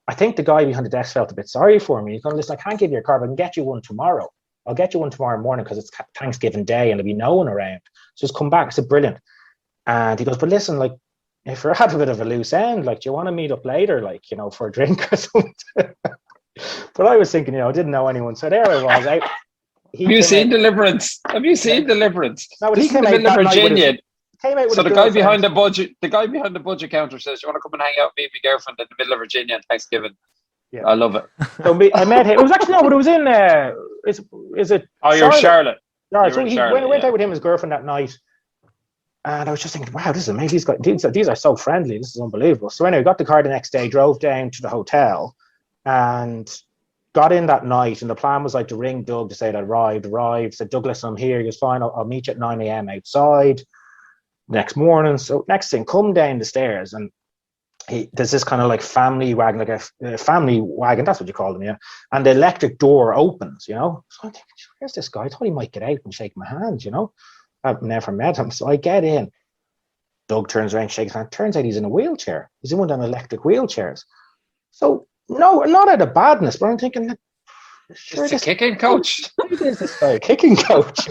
I think the guy behind the desk felt a bit sorry for me. He's going, listen, I can't give you a car, but I can get you one tomorrow. I'll get you one tomorrow morning because it's Thanksgiving Day and there'll be no one around. So just come back. I said, brilliant. And he goes, but listen, if you're at a bit of a loose end, do you want to meet up later, for a drink or something? But I was thinking, I didn't know anyone. So there I was. Have you seen Deliverance? Have you seen Deliverance? No, but he came out in Virginia. So the guy behind the budget counter says, you want to come and hang out with me and my girlfriend in the middle of Virginia on Thanksgiving? Yeah. I love it. So I met him. It was actually but it was in. Is it? Oh, you're Charlotte. Yeah. So he went out with him and his girlfriend that night, and I was just thinking, wow, this is amazing. These are so friendly. This is unbelievable. So anyway, got the car the next day, drove down to the hotel, and got in that night. And the plan was to ring Doug to say that arrived. Said, Douglas, I'm here. He goes, fine. I'll meet you at 9 a.m. outside next morning. So next thing, come down the stairs and. There's this kind of family wagon, a family wagon, that's what you call them, yeah. And the electric door opens, So I'm thinking, where's this guy? I thought he might get out and shake my hand, I've never met him. So I get in. Doug turns around, shakes my hand. Turns out he's in a wheelchair. He's in one of them electric wheelchairs. So, no, not out of badness, but I'm thinking, sure, this kicking coach. Who is this guy? A kicking coach.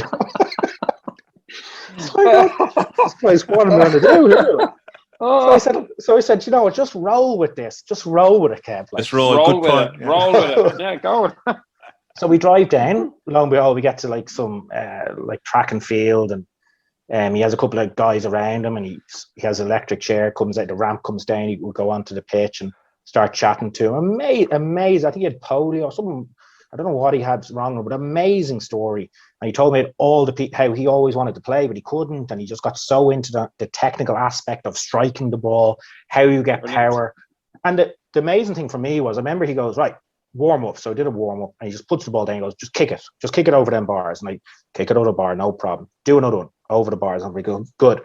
So I go, this guy's what am I going to do here? Oh. So I said, just roll with this. Just roll with it, Kev. Just roll with it. Yeah. Roll with it. Yeah, go. So we drive down. Lo and behold, we get to some track and field, and he has a couple of guys around him, and he has an electric chair. Comes out, the ramp comes down. He will go onto the pitch and start chatting to him. Amazing. I think he had polio or something. I don't know what he had wrong, but amazing story. And he told me how he always wanted to play, but he couldn't. And he just got so into the technical aspect of striking the ball, how you get power. And the amazing thing for me was, I remember he goes, right, warm up. So I did a warm up, and he just puts the ball down and goes, just kick it over them bars. And I kick it over the bar, no problem. Do another one over the bars. And we go, good.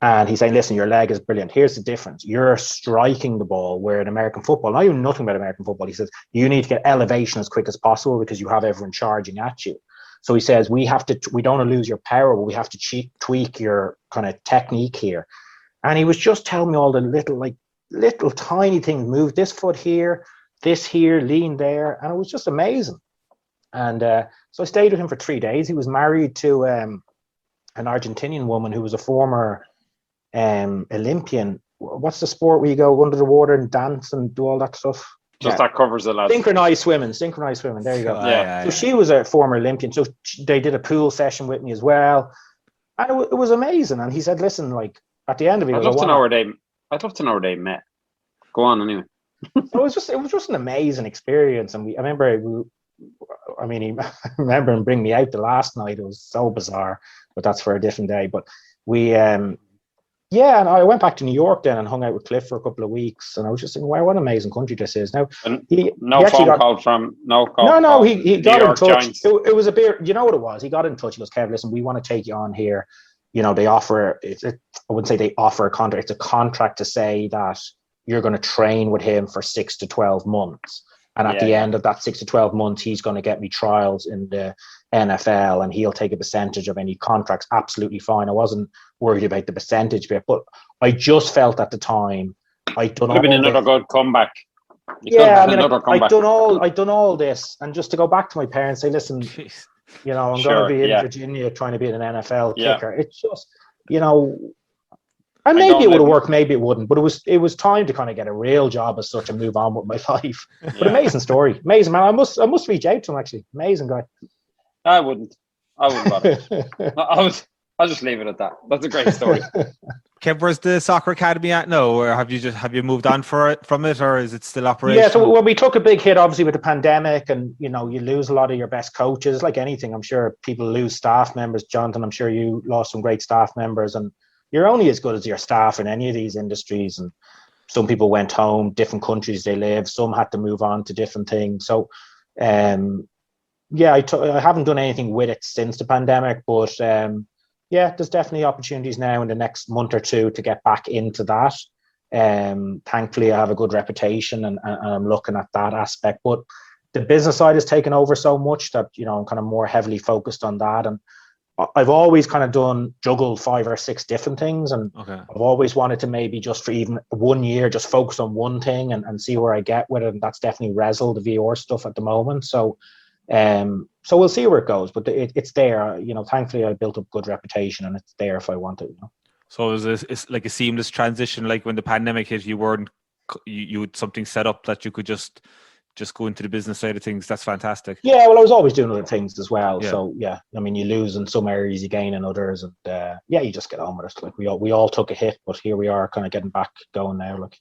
And he's saying, listen, your leg is brilliant. Here's the difference. You're striking the ball, where in American football, not even nothing about American football, he says, you need to get elevation as quick as possible because you have everyone charging at you. So he says, we don't want to lose your power, but we have to tweak your kind of technique here. And he was just telling me all the little tiny things. Move this foot here, this here, lean there. And it was just amazing. And so I stayed with him for 3 days. He was married to an Argentinian woman who was a former Olympian. What's the sport where you go under the water and dance and do all that stuff? Just that covers a lot. Synchronized swimming. There you go. So she was a former Olympian. So they did a pool session with me as well. And it was amazing. And he said, listen, like at the end of it, I'd love to know where they met. Go on anyway. So it was just an amazing experience. And I remember him bring me out the last night. It was so bizarre, but that's for a different day. But we, and I went back to New York then and hung out with Cliff for a couple of weeks. And I was just thinking, wow, what an amazing country this is. Now, he got in touch. It was a bit, you know what it was? He got in touch. He goes, Kev, listen, we want to take you on here. You know, they offer, I wouldn't say they offer a contract. It's a contract to say that you're going to train with him for 6 to 12 months. And at the end of that 6 to 12 months, he's going to get me trials in the NFL and he'll take a percentage of any contracts. Absolutely fine. I wasn't worried about the percentage bit, but I just felt at the time I'd done all another good comeback. I'd done all this. And just to go back to my parents, say, listen, you know, I'm going to be in Virginia trying to be an NFL kicker. It's just, you know, and maybe it would have worked, maybe it wouldn't. But it was time to kind of get a real job as such and move on with my life. But amazing story, amazing man. I must reach out to him actually. Amazing guy. I wouldn't bother. I'll just leave it at that. That's a great story. Kev, where's the soccer academy at now? Or have you moved on from it, or is it still operational? Yeah, so we took a big hit obviously with the pandemic, and you know, you lose a lot of your best coaches. Like anything, I'm sure people lose staff members. Jonathan, I'm sure you lost some great staff members, and you're only as good as your staff in any of these industries. And some people went home, different countries they live. Some had to move on to different things. So, I haven't done anything with it since the pandemic, but there's definitely opportunities now in the next month or two to get back into that. Thankfully, I have a good reputation and I'm looking at that aspect. But the business side has taken over so much that, you know, I'm kind of more heavily focused on that. And I've always kind of juggled 5 or 6 different things. And I've always wanted to maybe just for even 1 year, just focus on one thing and see where I get with it. And that's definitely the VR stuff at the moment. So we'll see where it goes, but it's there. You know, thankfully I built up good reputation and it's there if I want it. You know? So it's like a seamless transition. Like when the pandemic hit, you had something set up that you could just go into the business side of things. That's fantastic. Yeah, well, I was always doing other things as well. Yeah. So yeah, I mean, you lose in some areas, you gain in others, and you just get on with it. Like we all took a hit, but here we are, kind of getting back going now. Like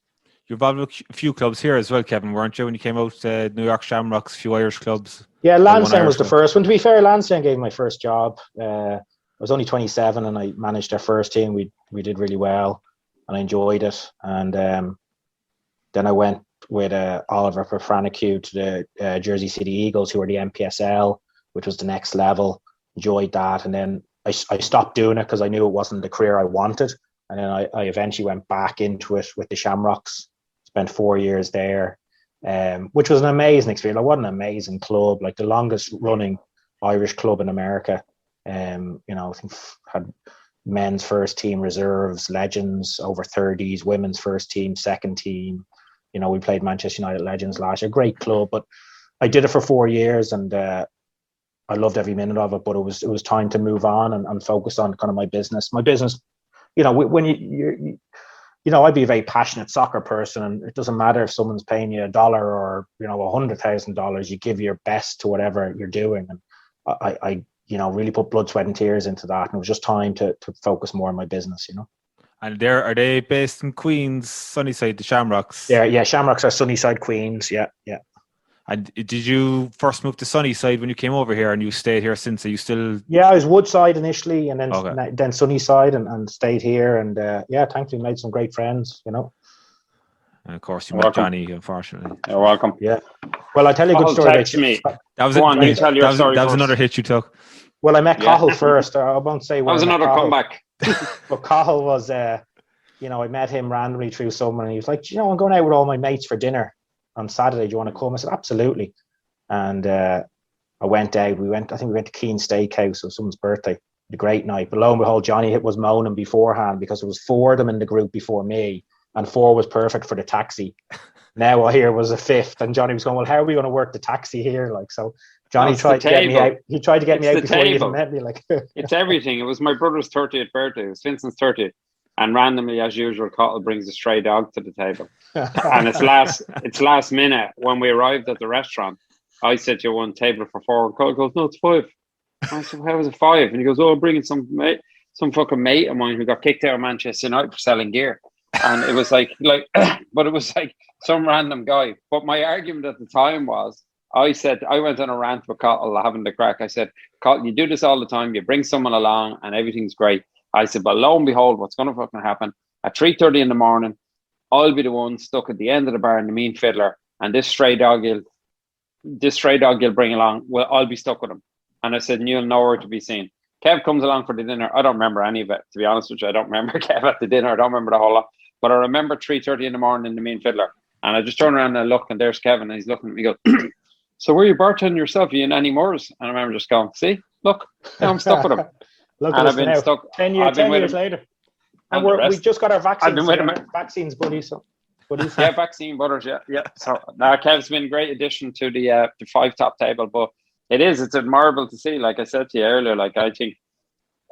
you're involved with a few clubs here as well, Kevin, weren't you? When you came out to New York Shamrocks, a few Irish clubs. Yeah, Lansdowne was the first one. To be fair, Lansdowne gave me my first job. I was only 27 and I managed their first team. We did really well and I enjoyed it. And then I went with Oliver Perfranicu to the Jersey City Eagles, who were the MPSL, which was the next level. Enjoyed that. And then I stopped doing it because I knew it wasn't the career I wanted. And then I eventually went back into it with the Shamrocks. Spent 4 years there, which was an amazing experience. Like, what an amazing club! Like the longest running Irish club in America. You know, I think had men's first team reserves, legends, over 30s, women's first team, second team. You know, we played Manchester United legends last year. Great club, but I did it for 4 years and I loved every minute of it. But it was time to move on and focus on kind of my business. My business, you know, when you know, I'd be a very passionate soccer person, and it doesn't matter if someone's paying you $1 or, you know, $100,000. You give your best to whatever you're doing, and I you know, really put blood, sweat, and tears into that. And it was just time to focus more on my business, you know. And are they based in Queens, Sunnyside, the Shamrocks? Yeah, Shamrocks are Sunnyside, Queens. Yeah. And did you first move to Sunnyside when you came over here, and you stayed here since? Are you still? Yeah, I was Woodside initially, and then Sunnyside, and stayed here, and thankfully made some great friends, you know. And of course, you met Johnny, unfortunately. You're welcome. Yeah. Well, I tell you a good story. That was another hit you took. Well, I met Cahill first. I won't say. That was another comeback. But Cahill was, you know, I met him randomly through someone, and he was like, you know, I'm going out with all my mates for dinner on Saturday. Do you want to come? I said, absolutely. And I went out. I think we went to Keen Steakhouse. It was someone's birthday. the great night. But lo and behold, Johnny was moaning beforehand because there was 4 of them in the group before me, and 4 was perfect for the taxi. Now I hear was a 5th, and Johnny was going, well, how are we going to work the taxi here? Like, so Johnny tried to get me out. He tried to get me out before he even met me. Like, it's everything. It was my brother's 30th birthday. It was Vincent's 30th. And randomly, as usual, Cottle brings a stray dog to the table. And it's last minute. When we arrived at the restaurant, I said to one table for 4. And Cottle goes, no, it's 5. I said, how is it 5? And he goes, oh, I'm bringing some fucking mate of mine who got kicked out of Manchester United for selling gear. And it was like, but it was like some random guy. But my argument at the time was, I went on a rant with Cottle having the crack. I said, Cottle, you do this all the time. You bring someone along and everything's great. I said, but lo and behold, what's going to fucking happen? At 3:30 in the morning, I'll be the one stuck at the end of the bar in the mean fiddler, and this stray dog you'll bring along, well, I'll be stuck with him. And I said, and you'll know where to be seen. Kev comes along for the dinner. I don't remember any of it, to be honest with you. I don't remember Kev at the dinner. I don't remember the whole lot. But I remember 3:30 in the morning in the mean fiddler. And I just turn around and I look, and there's Kevin, and he's looking at me. He goes, so were you bartending yourself? Are you in any Moors? And I remember just going, see, look, now I'm stuck with him. Look and at I've been now. stuck. 10 years later. And we just got our vaccines, buddies. Yeah, vaccine butters, yeah. So Kev's been a great addition to the 5 top table, but it's admirable to see. Like I said to you earlier, like I think,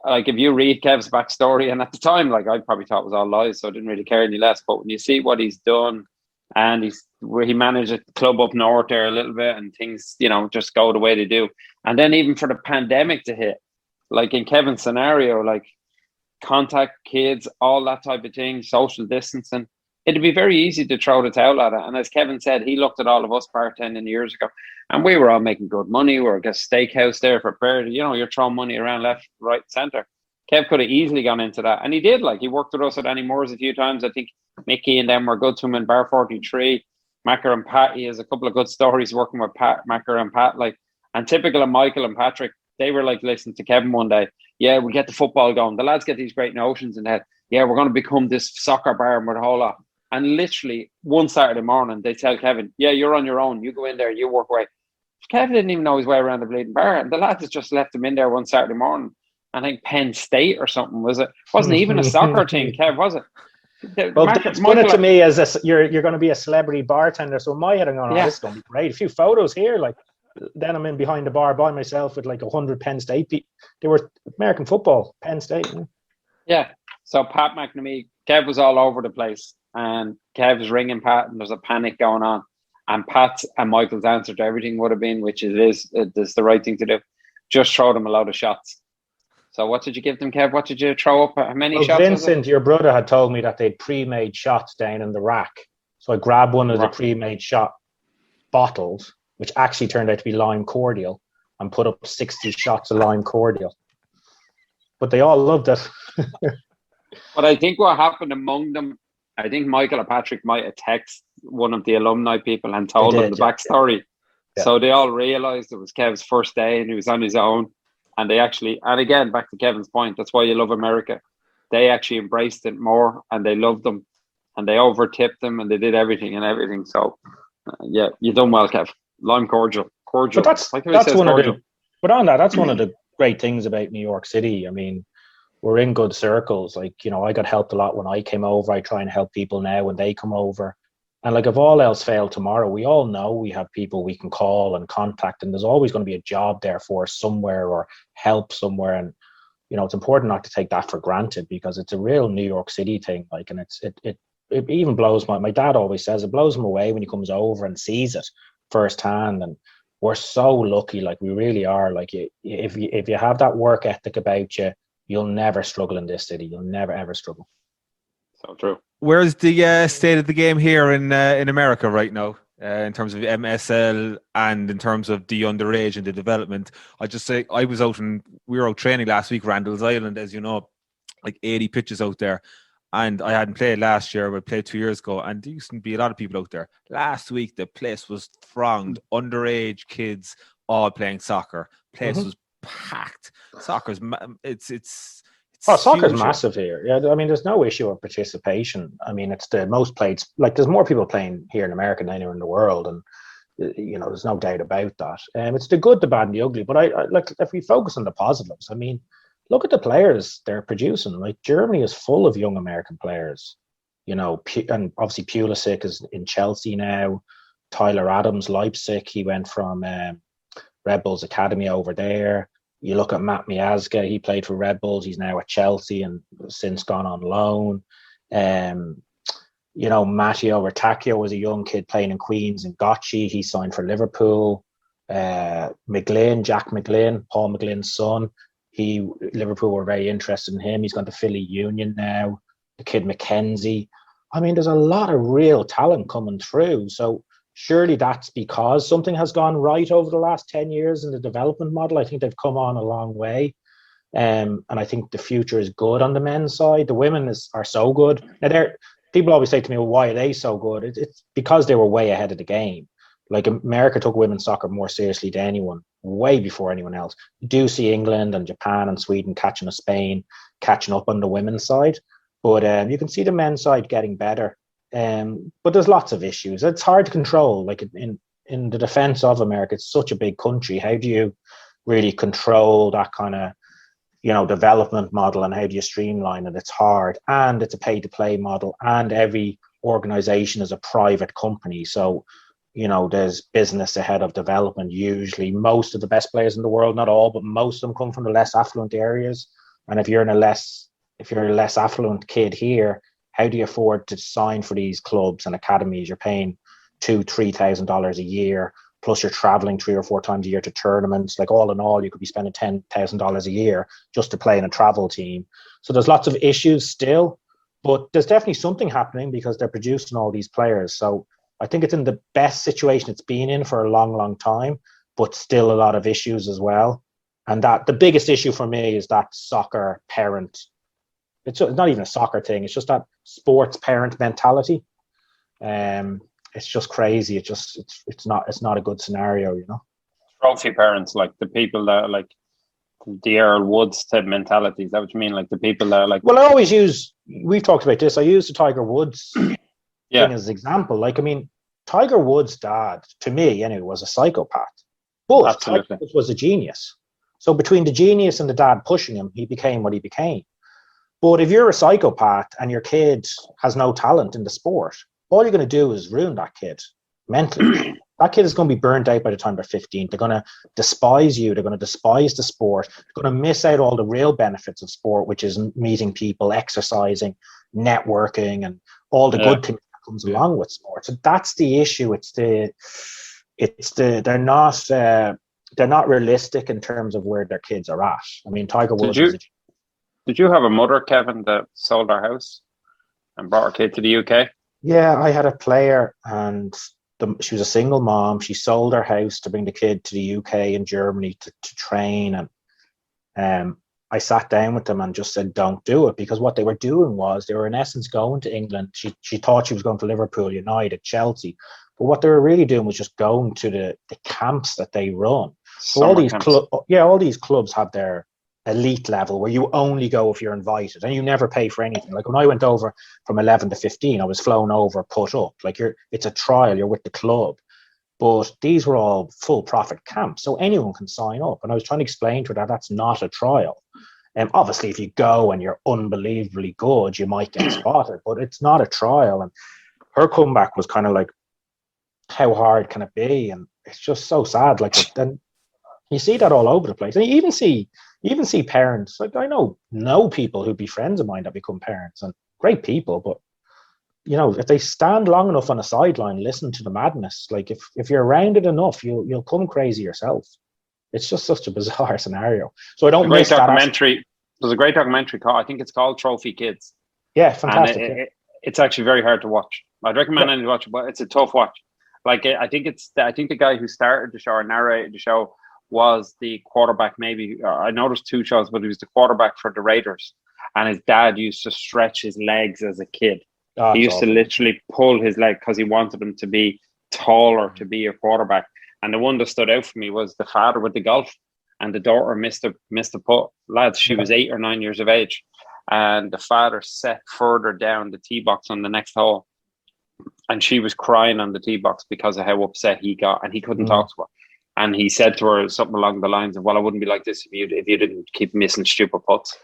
like if you read Kev's backstory, and at the time, like I probably thought it was all lies, so I didn't really care any less. But when you see what he's done, and he managed a club up north there a little bit, and things, just go the way they do. And then even for the pandemic to hit, like in Kevin's scenario, like contact kids, all that type of thing, social distancing, it'd be very easy to throw the towel at it. And as Kevin said, he looked at all of us bartending years ago, and we were all making good money. We were at a steakhouse there for bird. You're throwing money around left, right, centre. Kev could have easily gone into that, and he did. Like, he worked with us at Annie Moore's a few times. I think Mickey and them were good to him in Bar 43. Macker and Pat, he has a couple of good stories working with Macker and Pat. Like, and typical of Michael and Patrick, they were like, listen to Kevin one day. Yeah, we get the football going. The lads get these great notions in head. Yeah, we're going to become this soccer bar and with a whole lot. And literally one Saturday morning, they tell Kevin, yeah, you're on your own. You go in there, you work away. Kevin didn't even know his way around the bleeding bar. And the lads just left him in there one Saturday morning. I think Penn State or something, was it? Wasn't even a soccer team, Kev, was it? Well, explain it to me as you're going to be a celebrity bartender. So in my head, I'm going, this is going to be great. A few photos here, like, then I'm in behind the bar by myself with like 100 Penn State people. They were American football, Penn State. Yeah. So Pat McNamee, Kev was all over the place, and Kev's ringing Pat, and there's a panic going on. And Pat's and Michael's answer to everything would have been, which it is the right thing to do, just throw them a load of shots. So what did you give them, Kev? What did you throw up? How many shots? Vincent, your brother had told me that they'd pre-made shots down in the rack. So I grabbed one of the pre-made shot bottles, which actually turned out to be lime cordial, and put up 60 shots of lime cordial. But they all loved it. But I think what happened among them, I think Michael or Patrick might have texted one of the alumni people and told them the backstory. Yeah. So they all realised it was Kev's first day and he was on his own. And they actually, and again, back to Kevin's point, that's why you love America. They actually embraced it more, and they loved them, and they over-tipped them, and they did everything. So, yeah, you done well, Kev. Lime cordial. But that's one cordial. But on that, that's one of the great things about New York City. I mean, we're in good circles. Like, I got helped a lot when I came over. I try and help people now when they come over. And like, if all else failed tomorrow, we all know we have people we can call and contact, and there's always going to be a job there for us somewhere or help somewhere. And, it's important not to take that for granted, because it's a real New York City thing. Like, and it even blows my dad always says it blows him away when he comes over and sees it firsthand. And we're so lucky. Like, we really are. Like, if you have that work ethic about you, you'll never struggle in this city. You'll never, ever struggle. So true. Where's the state of the game here in America right now, in terms of MSL and in terms of the underage and the development? I just say we were out training last week, Randall's Island, as you know, like 80 pitches out there. And I hadn't played last year, but played 2 years ago, and there used to be a lot of people out there. Last week, the place was thronged, underage kids all playing soccer. Place was packed. Soccer's soccer's massive here. Yeah, I mean, there's no issue of participation. I mean, it's the most played. Like, there's more people playing here in America than anywhere in the world, and there's no doubt about that. It's the good, the bad, and the ugly. But I like, if we focus on the positives, I mean, look at the players they're producing. Like Germany is full of young American players, you know, and obviously Pulisic is in Chelsea now. Tyler Adams, Leipzig, he went from Red Bulls Academy over there. You look at Matt Miazga, he played for Red Bulls. He's now at Chelsea and since gone on loan. You know, Matteo Retacchio was a young kid playing in Queens and Gotchi. He signed for Liverpool. McGlynn, Jack McGlynn, Paul McGlynn's son. Liverpool were very interested in him. He's gone to Philly Union now. The kid McKenzie. I mean, there's a lot of real talent coming through. So surely that's because something has gone right over the last 10 years in the development model. I think they've come on a long way. And I think the future is good on the men's side. The women are so good. Now, people always say to me, well, why are they so good? It's because they were way ahead of the game. Like America took women's soccer more seriously than anyone, way before anyone else. You do see England and Japan and Sweden catching up Spain, catching up on the women's side. But you can see the men's side getting better. But there's lots of issues. It's hard to control. Like in the defense of America, it's such a big country. How do you really control that kind of, you know, development model, and how do you streamline it? It's hard, and it's a pay-to-play model, and every organization is a private company. So, you know, there's business ahead of development. Usually, most of the best players in the world, not all, but most of them come from the less affluent areas. And if you're a less affluent kid here, how do you afford to sign for these clubs and academies? You're paying $2,000-3,000 a year. Plus you're traveling 3 or 4 times a year to tournaments. Like all in all, you could be spending $10,000 a year just to play in a travel team. So there's lots of issues still, but there's definitely something happening because they're producing all these players. So I think it's in the best situation it's been in for a long, long time, but still a lot of issues as well. And that the biggest issue for me is that soccer parent. It's not even a soccer thing. It's just that sports parent mentality. It's just crazy. It's not a good scenario, you know. Trophy parents, like the people that are like the Earl Woods type mentality. Is that what you mean? Like the people that are like. Well, we've talked about this. I use the Tiger Woods thing as an example. Like, I mean, Tiger Woods' dad, to me anyway, was a psychopath. But Absolutely. Tiger Woods was a genius. So between the genius and the dad pushing him, he became what he became. But if you're a psychopath and your kid has no talent in the sport, all you're going to do is ruin that kid mentally. That kid is going to be burnt out by the time they're 15. They're going to despise you. They're going to despise the sport. They're going to miss out all the real benefits of sport, which is meeting people, exercising, networking, and all the good things that comes along with sport. So that's the issue. They're not realistic in terms of where their kids are at. I mean, Tiger Woods Did you have a mother, Kevin, that sold her house and brought her kid to the UK? Yeah, I had a player, and she was a single mom. She sold her house to bring the kid to the UK and Germany to train. And I sat down with them and just said, don't do it, because what they were doing was they were in essence going to England. She thought she was going to Liverpool, United, Chelsea. But what they were really doing was just going to the camps that they run. So all these clubs have their elite level where you only go if you're invited and you never pay for anything. Like when I went over from 11 to 15, I was flown over, put up. Like it's a trial, you're with the club. But these were all full profit camps, so anyone can sign up. And I was trying to explain to her that that's not a trial. And obviously, if you go and you're unbelievably good, you might get spotted, but it's not a trial. And her comeback was kind of like, how hard can it be? And it's just so sad. Like then you see that all over the place. And you even see parents, like I know people who'd be friends of mine that become parents, and great people, but you know, if they stand long enough on a sideline, listen to the madness. Like if you're around it enough, you'll come crazy yourself. It's just such a bizarre scenario. So I don't miss that. There's a great documentary called, I think it's called Trophy Kids. Yeah, fantastic. And it's actually very hard to watch. I'd recommend anyone to watch it, but it's a tough watch. Like I think the guy who started the show or narrated the show was the quarterback. Maybe I noticed 2 shows, but he was the quarterback for the Raiders, and his dad used to stretch his legs as a kid. He used to literally pull his leg because he wanted him to be taller to be a quarterback. And the one that stood out for me was the father with the golf, and the daughter missed a putt. Lads, she was 8 or 9 years of age, and the father set further down the tee box on the next hole, and she was crying on the tee box because of how upset he got, and he couldn't talk to her. And he said to her something along the lines of, "Well, I wouldn't be like this if you didn't keep missing stupid putts."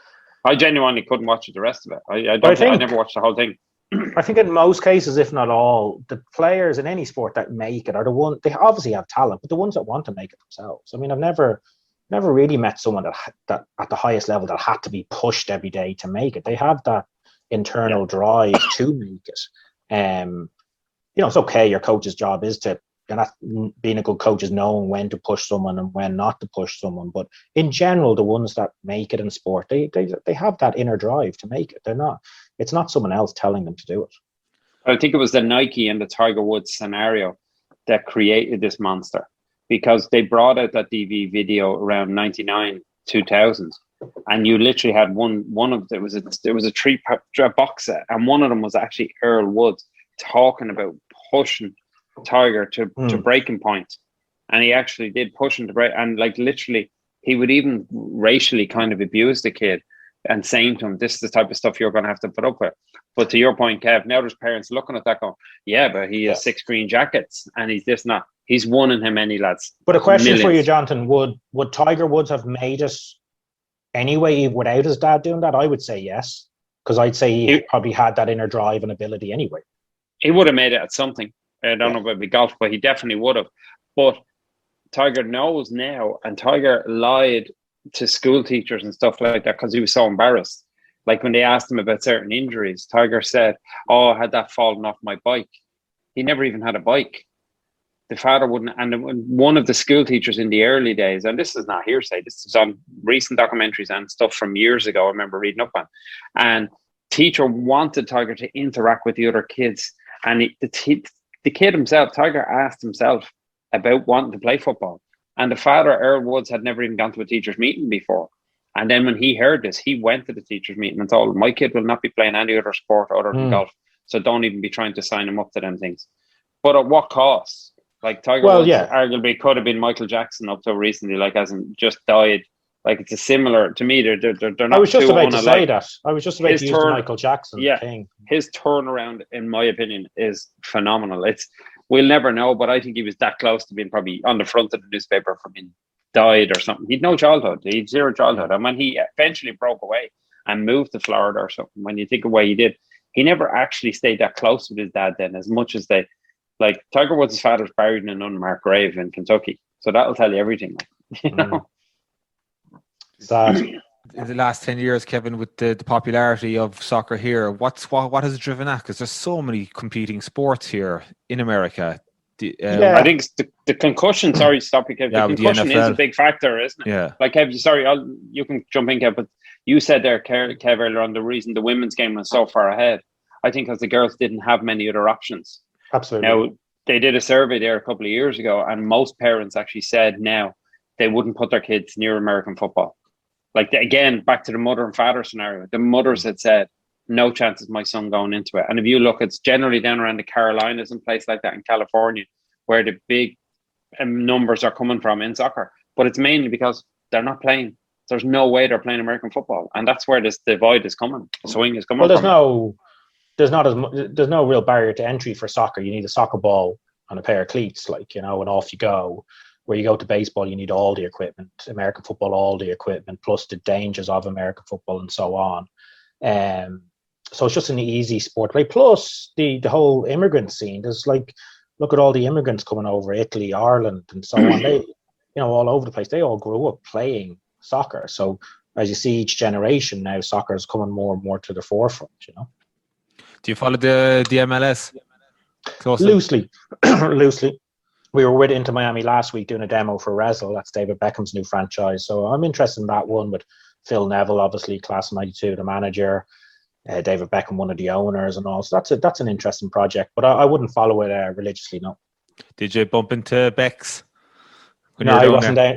I genuinely couldn't watch it the rest of it. I never watched the whole thing. I think in most cases, if not all, the players in any sport that make it are the ones, they obviously have talent, but the ones that want to make it themselves. I mean, I've never really met someone that at the highest level that had to be pushed every day to make it. They have that internal drive to make it. It's okay. Your coach's job is to, being a good coach is knowing when to push someone and when not to push someone. But in general, the ones that make it in sport, they have that inner drive to make it. It's not someone else telling them to do it. I think it was the Nike and the Tiger Woods scenario that created this monster, because they brought out that DV video around 99, 2000. And you literally had one of there was a three box set, and one of them was actually Earl Woods talking about pushing Tiger to breaking point, and he actually did push him to break, and like literally he would even racially kind of abuse the kid and saying to him, "This is the type of stuff you're going to have to put up with." But to your point, Kev, now there's parents looking at that going, "Yeah, but he has 6 green jackets and he's this not. He's won in him any lads." But a question for you, Jonathan: Would Tiger Woods have made it anyway without his dad doing that? I would say yes, because I'd say he probably had that inner drive and ability anyway. He would have made it at something. I don't know about the golf, but he definitely would have. But Tiger knows now, and Tiger lied to school teachers and stuff like that because he was so embarrassed. Like when they asked him about certain injuries, Tiger said, "Oh, I had that fallen off my bike." He never even had a bike. The father wouldn't. And one of the school teachers in the early days, and this is not hearsay, this is on recent documentaries and stuff from years ago, I remember reading up on, and teacher wanted Tiger to interact with the other kids. And the kid himself, Tiger, asked himself about wanting to play football. And the father, Earl Woods, had never even gone to a teacher's meeting before. And then when he heard this, he went to the teacher's meeting and told him, "My kid will not be playing any other sport other than golf. So don't even be trying to sign him up to them things." But at what cost? Like Tiger Woods arguably could have been Michael Jackson up till recently, like hasn't just died. Like it's a similar, to me, they're not. I was just about to say that. I was just about to use the Michael Jackson thing. His turnaround, in my opinion, is phenomenal. We'll never know, but I think he was that close to being probably on the front of the newspaper for being died or something. He'd no childhood. He'd zero childhood. And when he eventually broke away and moved to Florida or something, when you think of what he did, he never actually stayed that close with his dad then, as much as they, like Tiger Woods' father's buried in an unmarked grave in Kentucky. So that'll tell you everything. You know? Sad. In the last 10 years, Kevin, with the popularity of soccer here, what has driven that? Because there's so many competing sports here in America. I think it's the concussion. Sorry, stop you, Kev. The concussion is a big factor, isn't it? Yeah. Like, Kev, sorry, you can jump in, Kev, but you said there, Kev, earlier on, the reason the women's game was so far ahead, I think because the girls didn't have many other options. Absolutely. Now, they did a survey there a couple of years ago, and most parents actually said now they wouldn't put their kids near American football. Like, again, back to the mother and father scenario, the mothers had said, no chance of my son going into it. And if you look, it's generally down around the Carolinas and places like that in California where the big numbers are coming from in soccer. But it's mainly because they're not playing. There's no way they're playing American football. And that's where this divide is coming. The swing is coming from. There's no real barrier to entry for soccer. You need a soccer ball and a pair of cleats, and off you go. Where you go to baseball, you need all the equipment. American football, all the equipment, plus the dangers of American football and so on. So it's just an easy sport to play. Plus the whole immigrant scene. There's look at all the immigrants coming over, Italy, Ireland, and so on. They, all over the place. They all grew up playing soccer. So as you see each generation now, soccer is coming more and more to the forefront. Do you follow the MLS closely? Loosely. We were with Inter Miami last week doing a demo for Rezel. That's David Beckham's new franchise. So I'm interested in that one with Phil Neville, obviously, class of 92, the manager. David Beckham, one of the owners, and all. So that's an interesting project. But I wouldn't follow it religiously, no. Did you bump into Becks? No,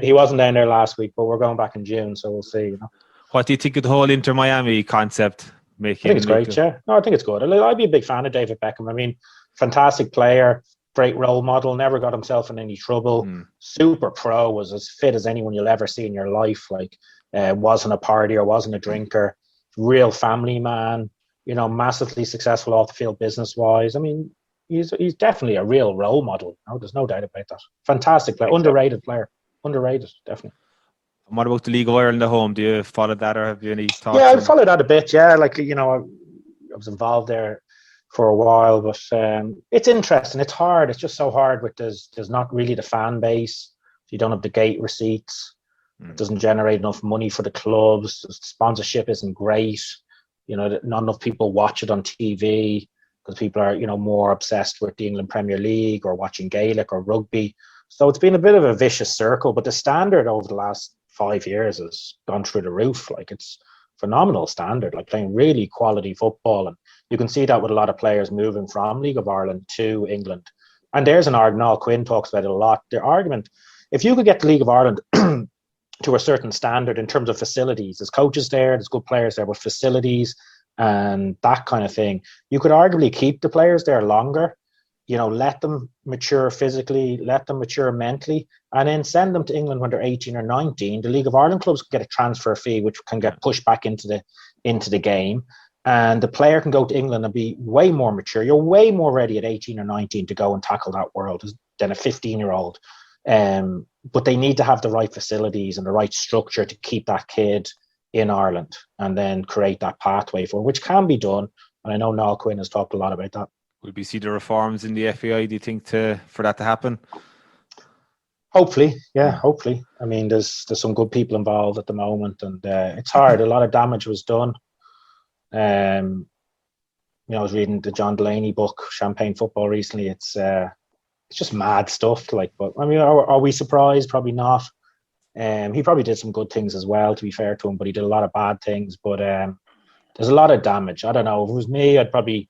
he wasn't down there last week, but we're going back in June, so we'll see. What do you think of the whole Inter Miami concept? I think it's great, yeah. No, I think it's good. I'd be a big fan of David Beckham. I mean, fantastic player. Great role model, never got himself in any trouble. Super pro, was as fit as anyone you'll ever see in your life. Wasn't a partier, wasn't a drinker. Real family man, massively successful off the field business wise. I mean, he's definitely a real role model. No, there's no doubt about that. Fantastic player, underrated, definitely. And what about the League of Ireland at home? Do you follow that, or have you any thoughts? Yeah, I followed that a bit. Yeah, like, you know, I was involved there for a while, but it's interesting. It's hard. It's just so hard with there's not really the fan base. You don't have the gate receipts. It doesn't generate enough money for the clubs. The sponsorship isn't great. You know, not enough people watch it on TV because people are, you know, more obsessed with the England Premier League or watching Gaelic or rugby. So it's been a bit of a vicious circle, but the standard over the last 5 years has gone through the roof. Like, it's phenomenal standard, like playing really quality football. And you can see that with a lot of players moving from League of Ireland to England. And there's an argument, Noel Quinn talks about it a lot, the argument, if you could get the League of Ireland to a certain standard in terms of facilities, there's coaches there's good players there with facilities and that kind of thing, you could arguably keep the players there longer, you know, let them mature physically, let them mature mentally, and then send them to England when they're 18 or 19. The League of Ireland clubs can get a transfer fee, which can get pushed back into the game. And the player can go to England and be way more mature. You're way more ready at 18 or 19 to go and tackle that world than a 15-year-old. But they need to have the right facilities and the right structure to keep that kid in Ireland and then create that pathway for, which can be done. And I know Noel Quinn has talked a lot about that. Will we see the reforms in the FAI, do you think, for that to happen? Hopefully, yeah, hopefully. I mean, there's some good people involved at the moment, and it's hard. A lot of damage was done. You know, I was reading the John Delaney book, Champagne Football, recently. It's just mad stuff. Like, but I mean, are we surprised? Probably not. He probably did some good things as well, to be fair to him, but he did a lot of bad things. But there's a lot of damage. I don't know. If it was me, I'd probably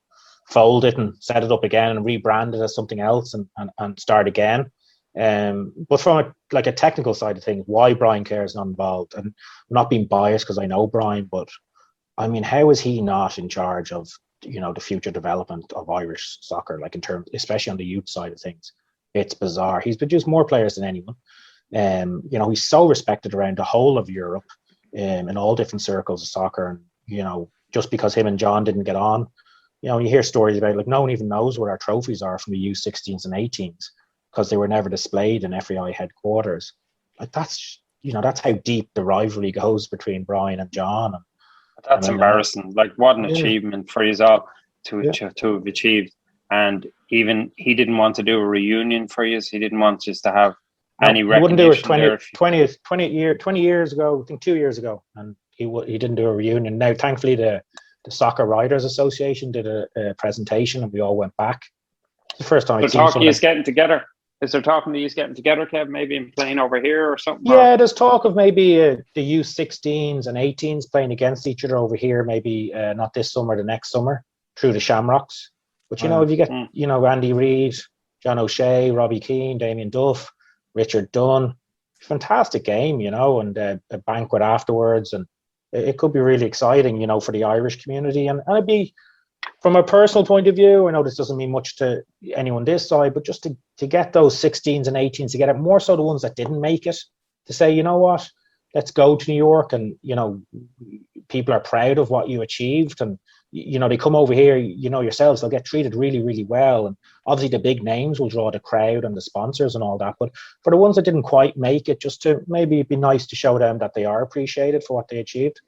fold it and set it up again and rebrand it as something else and start again. But from a technical side of things, why Brian Kerr is not involved, and I'm not being biased because I know Brian, but I mean, how is he not in charge of, you know, the future development of Irish soccer, like in terms, especially on the youth side of things? It's bizarre. He's produced more players than anyone. You know, he's so respected around the whole of Europe, in all different circles of soccer. And, you know, just because him and John didn't get on, you know, you hear stories about, like, no one even knows what our trophies are from the U16s and 18s because they were never displayed in FAI headquarters. Like, that's, you know, that's how deep the rivalry goes between Brian and John. And that's embarrassing. Like, what an achievement for you all to have achieved. And even he didn't want to do a reunion for you. He didn't want just to have any recognition. He wouldn't do it 20 years ago, I think 2 years ago, and he didn't do a reunion. Now, thankfully, the Soccer Writers Association did a presentation, and we all went back. It's the first time I've seen something. Getting together. Is there talking to you getting together, Kev, maybe and playing over here or something? Yeah, there's talk of maybe the U16s and 18s playing against each other over here, maybe not this summer, the next summer, through the Shamrocks. But, you know, if you get, you know, Andy Reid, John O'Shea, Robbie Keane, Damien Duff, Richard Dunn, fantastic game, you know, and a banquet afterwards. And it could be really exciting, you know, for the Irish community. And it'd be, from a personal point of view, I know this doesn't mean much to anyone this side, but just to get those 16s and 18s, to get it, more so the ones that didn't make it, to say, you know what, let's go to New York, and, you know, people are proud of what you achieved, and, you know, they come over here, you know yourselves, they'll get treated really, really well. And obviously the big names will draw the crowd and the sponsors and all that. But for the ones that didn't quite make it, just to maybe it'd be nice to show them that they are appreciated for what they achieved.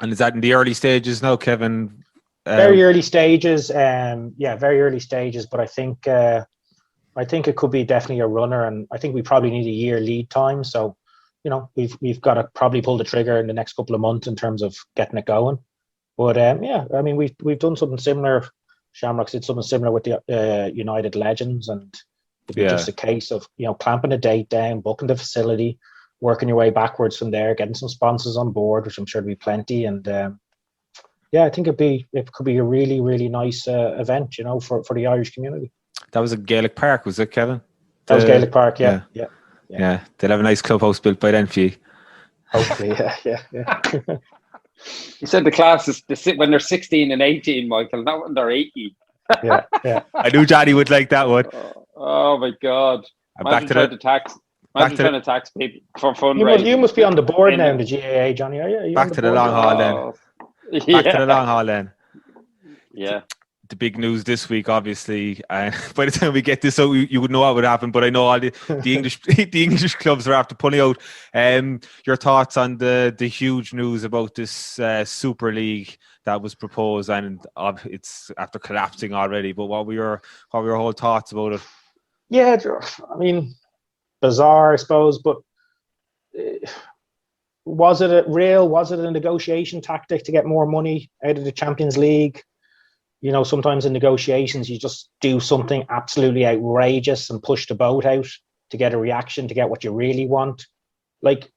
And is that in the early stages now, Kevin? Very early stages. Very early stages. But I think it could be definitely a runner, and I think we probably need a year lead time. So, you know, we've got to probably pull the trigger in the next couple of months in terms of getting it going. But I mean, we've done something similar. Shamrocks did something similar with the United Legends, and it'd be just a case of, you know, clamping a date down, booking the facility, working your way backwards from there, getting some sponsors on board, which I'm sure there'll be plenty. And I think it could be a really, really nice event, you know, for the Irish community. That was at Gaelic Park, was it, Kevin? That was Gaelic Park, yeah. They'll have a nice clubhouse built by then for you. Hopefully, yeah. You said the class is when they're 16 and 18, Michael, not when they're 18. Yeah. I knew Johnny would like that one. Oh my God! Imagine trying to tax people for fundraising. You must be on the board now in the GAA, Johnny. Are you? Back to the long haul then. Back to the long haul then. Yeah. the big news this week, obviously. By the time we get this out, you would know what would happen. But I know all the English the English clubs are after pulling out. Your thoughts on the huge news about this Super League that was proposed, and it's after collapsing already. But what were your whole thoughts about it? Yeah, I mean, bizarre, I suppose, but was it a negotiation tactic to get more money out of the Champions League? You know, sometimes in negotiations, you just do something absolutely outrageous and push the boat out to get a reaction, to get what you really want. Like,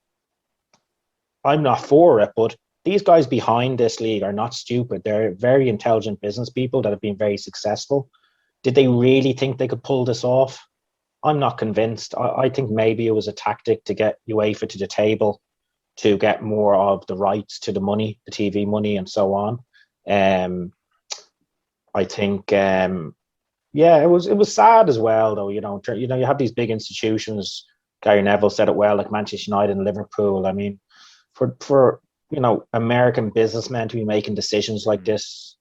I'm not for it, but these guys behind this league are not stupid. They're very intelligent business people that have been very successful. Did they really think they could pull this off? I'm not convinced. I think maybe it was a tactic to get UEFA to the table to get more of the rights to the money, the TV money, and so on. I think, it was sad as well, though. You know, you have these big institutions. Gary Neville said it well, like Manchester United and Liverpool. I mean, for American businessmen to be making decisions like this.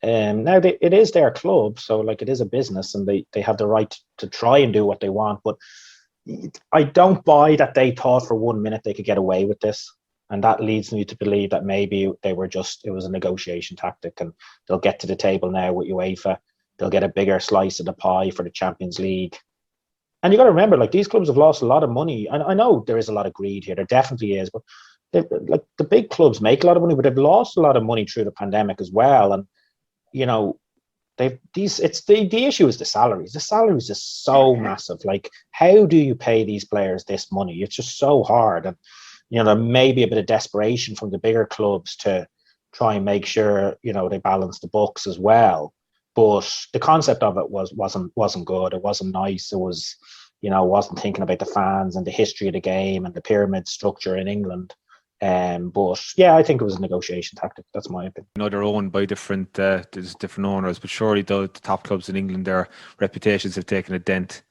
Now it is their club, so like it is a business, and they have the right to try and do what they want. But I don't buy that they thought for 1 minute they could get away with this. And that leads me to believe that maybe it was a negotiation tactic, and they'll get to the table now with UEFA. They'll get a bigger slice of the pie for the Champions League. And you got to remember, like, these clubs have lost a lot of money. And I know there is a lot of greed here. There definitely is. But the big clubs make a lot of money, but they've lost a lot of money through the pandemic as well. And, you know, the issue is the salaries. The salaries is so massive. Like, how do you pay these players this money? It's just so hard. And, you know, there may be a bit of desperation from the bigger clubs to try and make sure, you know, they balance the books as well. But the concept of it wasn't good. It wasn't nice. It was, you know, wasn't thinking about the fans and the history of the game and the pyramid structure in England. But yeah, I think it was a negotiation tactic. That's my opinion. You know, they're owned by different owners, but surely the top clubs in England, their reputations have taken a dent.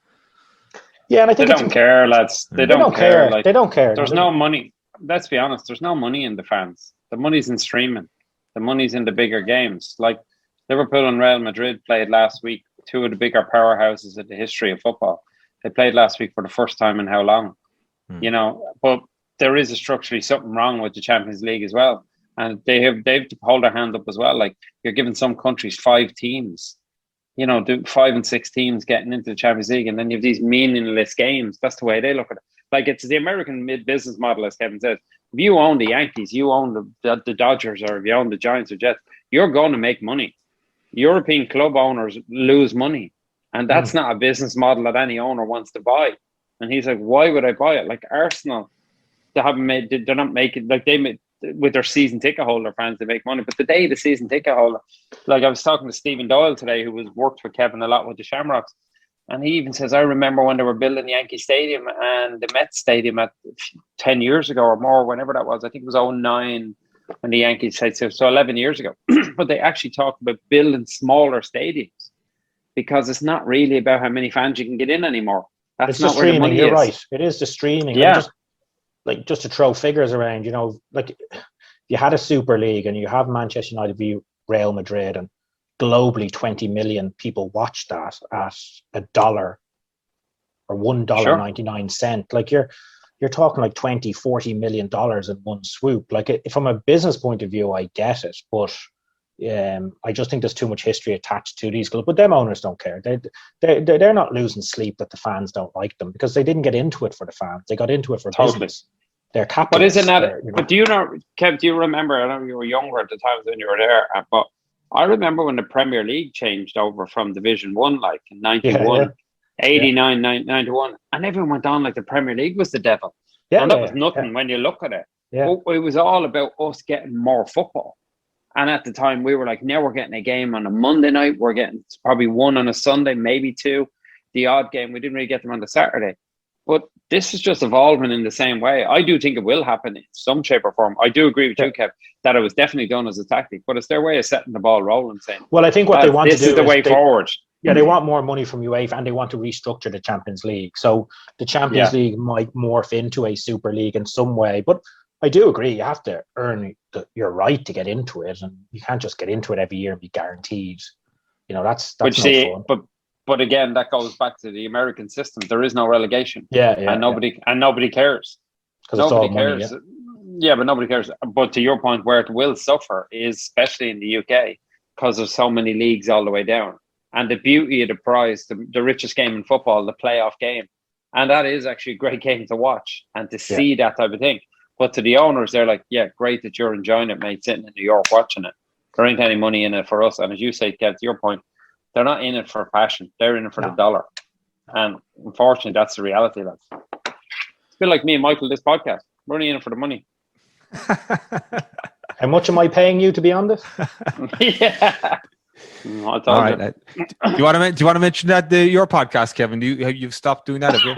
Yeah, and I think they don't care, lads. They don't care. Like, they don't care. There's no money. Let's be honest. There's no money in the fans. The money's in streaming. The money's in the bigger games. Like Liverpool and Real Madrid played last week. Two of the bigger powerhouses in the history of football. They played last week for the first time in how long? You know, but there is structurally something wrong with the Champions League as well, and they've to hold their hand up as well. Like, you're giving some countries 5 teams. You know, 5 and 6 teams getting into the Champions League, and then you have these meaningless games. That's the way they look at it. Like, it's the American business model, as Kevin says. If you own the Yankees, you own the Dodgers, or if you own the Giants or Jets, you're going to make money. European club owners lose money, and that's not a business model that any owner wants to buy. And he's like, why would I buy it? Like Arsenal, they're not making, like, they make, with their season ticket holder fans, they make money. But today, the season ticket holder, like, I was talking to Stephen Doyle today, who worked for Kevin a lot with the Shamrocks, and he even says, I remember when they were building Yankee Stadium and the Mets Stadium at 10 years ago or more, whenever that was. I think it was 2009 when the Yankees said so 11 years ago. But they actually talked about building smaller stadiums because it's not really about how many fans you can get in anymore. That's it's not the where streaming. the money You're is. right. It is the streaming. Yeah. Just to throw figures around, you know, like, you had a Super League and you have Manchester United v Real Madrid, and globally 20 million people watched that at $1 or $1.99. Like, you're talking like 20-40 million dollars in one swoop. Like, from a business point of view, I get it, but I just think there's too much history attached to these clubs. But them owners don't care. They're not losing sleep that the fans don't like them, because they didn't get into it for the fans. They got into it for business. They're capitalists. But isn't that? But do you know, Kev? Do you remember? I know you were younger at the time when you were there, but I remember when the Premier League changed over from Division 1, like in 91, 89, 91, and everyone went on like the Premier League was the devil. And that was nothing when you look at it. But it was all about us getting more football. And at the time, we were like, now we're getting a game on a Monday night. We're getting probably one on a Sunday, maybe 2. The odd game, we didn't really get them on the Saturday. But this is just evolving in the same way. I do think it will happen in some shape or form. I do agree with you, Kev, that it was definitely done as a tactic. But it's their way of setting the ball rolling, saying, well, I think what they want to do is the way forward. Yeah, they want more money from UEFA, and they want to restructure the Champions League. So the Champions League might morph into a Super League in some way. But I do agree, you have to earn your right to get into it, and you can't just get into it every year and be guaranteed that's Which no fun. But again, that goes back to the American system. There is no relegation. And nobody cares. Because it's all money, Yeah, but nobody cares. But to your point, where it will suffer is especially in the UK, because there's so many leagues all the way down. And the beauty of the prize, the richest game in football, the playoff game. And that is actually a great game to watch and to see that type of thing. But to the owners, they're like, yeah, great that you're enjoying it, mate, sitting in New York watching it. There ain't any money in it for us. And as you say, Kev, to your point, they're not in it for passion. They're in it for the dollar. And unfortunately, that's the reality, lads. It's a bit like me and Michael, this podcast. We're only in it for the money. How much am I paying you to be on this? Yeah. All right. Do you want to mention that your podcast, Kevin? You've stopped doing that, have you?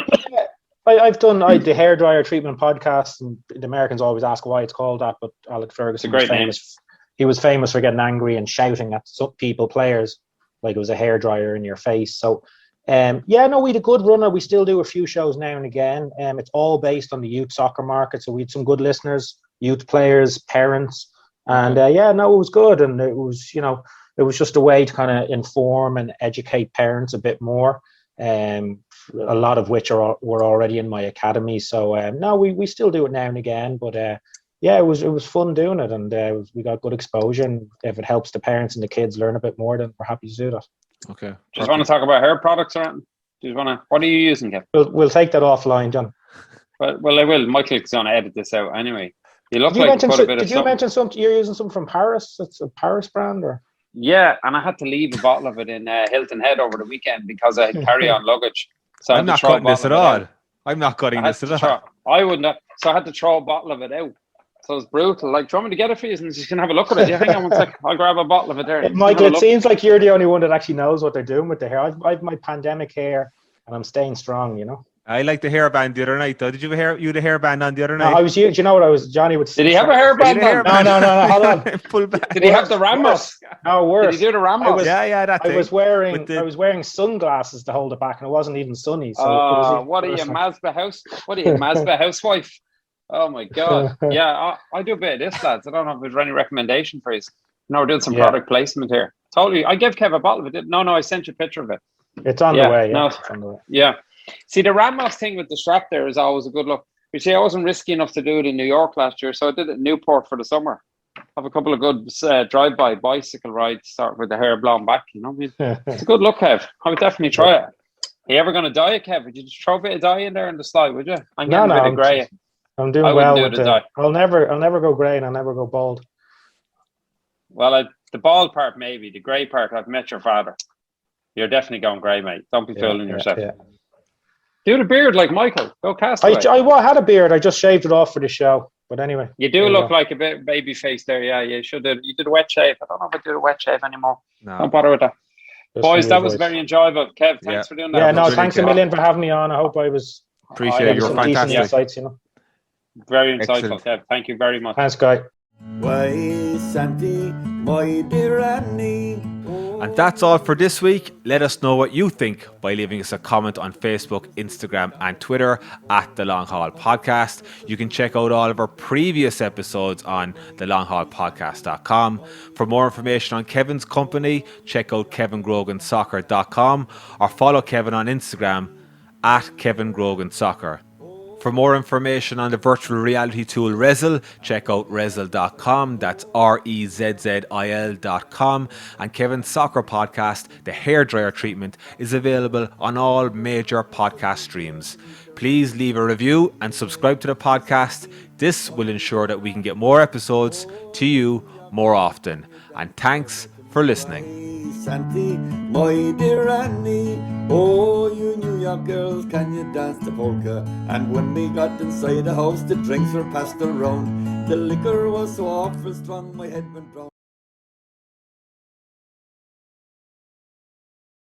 I've done the hairdryer treatment podcast, and the Americans always ask why it's called that. But Alex Ferguson was famous. He was famous for getting angry and shouting at some players, like it was a hairdryer in your face. So, we had a good runner. We still do a few shows now and again. It's all based on the youth soccer market. So we had some good listeners, youth players, parents, and it was good. And it was, it was just a way to kind of inform and educate parents a bit more. A lot of which were already in my academy. So we still do it now and again. But it was fun doing it, and we got good exposure. And if it helps the parents and the kids learn a bit more, then we're happy to do that. Okay. Just want to talk about hair products or anything? What are you using, Kev? We'll take that offline, John. Well, I will. Michael's going to edit this out anyway. You look did like you put a bit of Did you mention something? You're using something from Paris? It's a Paris brand, or? Yeah, and I had to leave a bottle of it in Hilton Head over the weekend because I had carry-on luggage. So I'm not cutting this at all. I'm not cutting this at all. I wouldn't have. So I had to throw a bottle of it out. So it's brutal. Like, do you want me to get it for you and you can have a look at it? Yeah, hang on one sec. I'll grab a bottle of it there. Michael, it seems like you're the only one that actually knows what they're doing with the hair. I've my pandemic hair, and I'm staying strong, I like the hairband the other night, though. Did you have the hairband on the other night? I was. Do you know what I was? Johnny would. Did he have a hairband? No. Hold on. Pull back. Did he have the Ramos? No, worse. Did he do the Ramos? That thing. I was wearing sunglasses to hold it back, and it wasn't even sunny. So what are you, Mazda house? What are you, Mazda housewife? Oh my God! Yeah, I do a bit of this, lads. I don't know if there's any recommendation for you. No, we're doing some product placement here. Totally. I gave Kev a bottle of it. No, I sent you a picture of it. It's on the way. It's on the way. Yeah. See, the Ramos thing with the strap there is always a good look. You see, I wasn't risky enough to do it in New York last year, so I did it in Newport for the summer. Have a couple of good drive-by bicycle rides, start with the hair blown back. It's a good look, Kev. I would definitely try it. Are you ever going to dye it, Kev? Would you just throw a bit of dye in there in the slide, would you? I'm getting a bit of grey. I'm doing well with the. I'll never go grey, and I'll never go bald. Well, the bald part maybe. The grey part, I've met your father. You're definitely going grey, mate. Don't be fooling yourself. Yeah. Do the beard like Michael. Go cast away. I had a beard. I just shaved it off for the show. But anyway. You do look like a bit baby face there. Yeah, you should have. You did a wet shave. I don't know if I do a wet shave anymore. No. Don't bother with that. Boys, that was very enjoyable. Kev, thanks for doing that. Yeah, no, thanks a million for having me on. I hope I was... Appreciate it. You're fantastic. Insights, Very insightful, Kev. Thank you very much. Thanks, Guy. Why, Santi, my dear Annie. And that's all for this week. Let us know what you think by leaving us a comment on Facebook, Instagram and Twitter at The Long Haul Podcast. You can check out all of our previous episodes on thelonghaulpodcast.com. For more information on Kevin's company, check out kevingrogansoccer.com or follow Kevin on Instagram at Kevin Grogan Soccer. For more information on the virtual reality tool Rezzil, check out rezzil.com. That's rezzil.com. And Kevin's soccer podcast, The Hairdryer Treatment, is available on all major podcast streams. Please leave a review and subscribe to the podcast. This will ensure that we can get more episodes to you more often. And thanks for listening. Santi, my dear Annie, oh, you New York girls, can you dance the polka? And when we got inside the house, the drinks were passed around. The liquor was so awful strong, my head went round.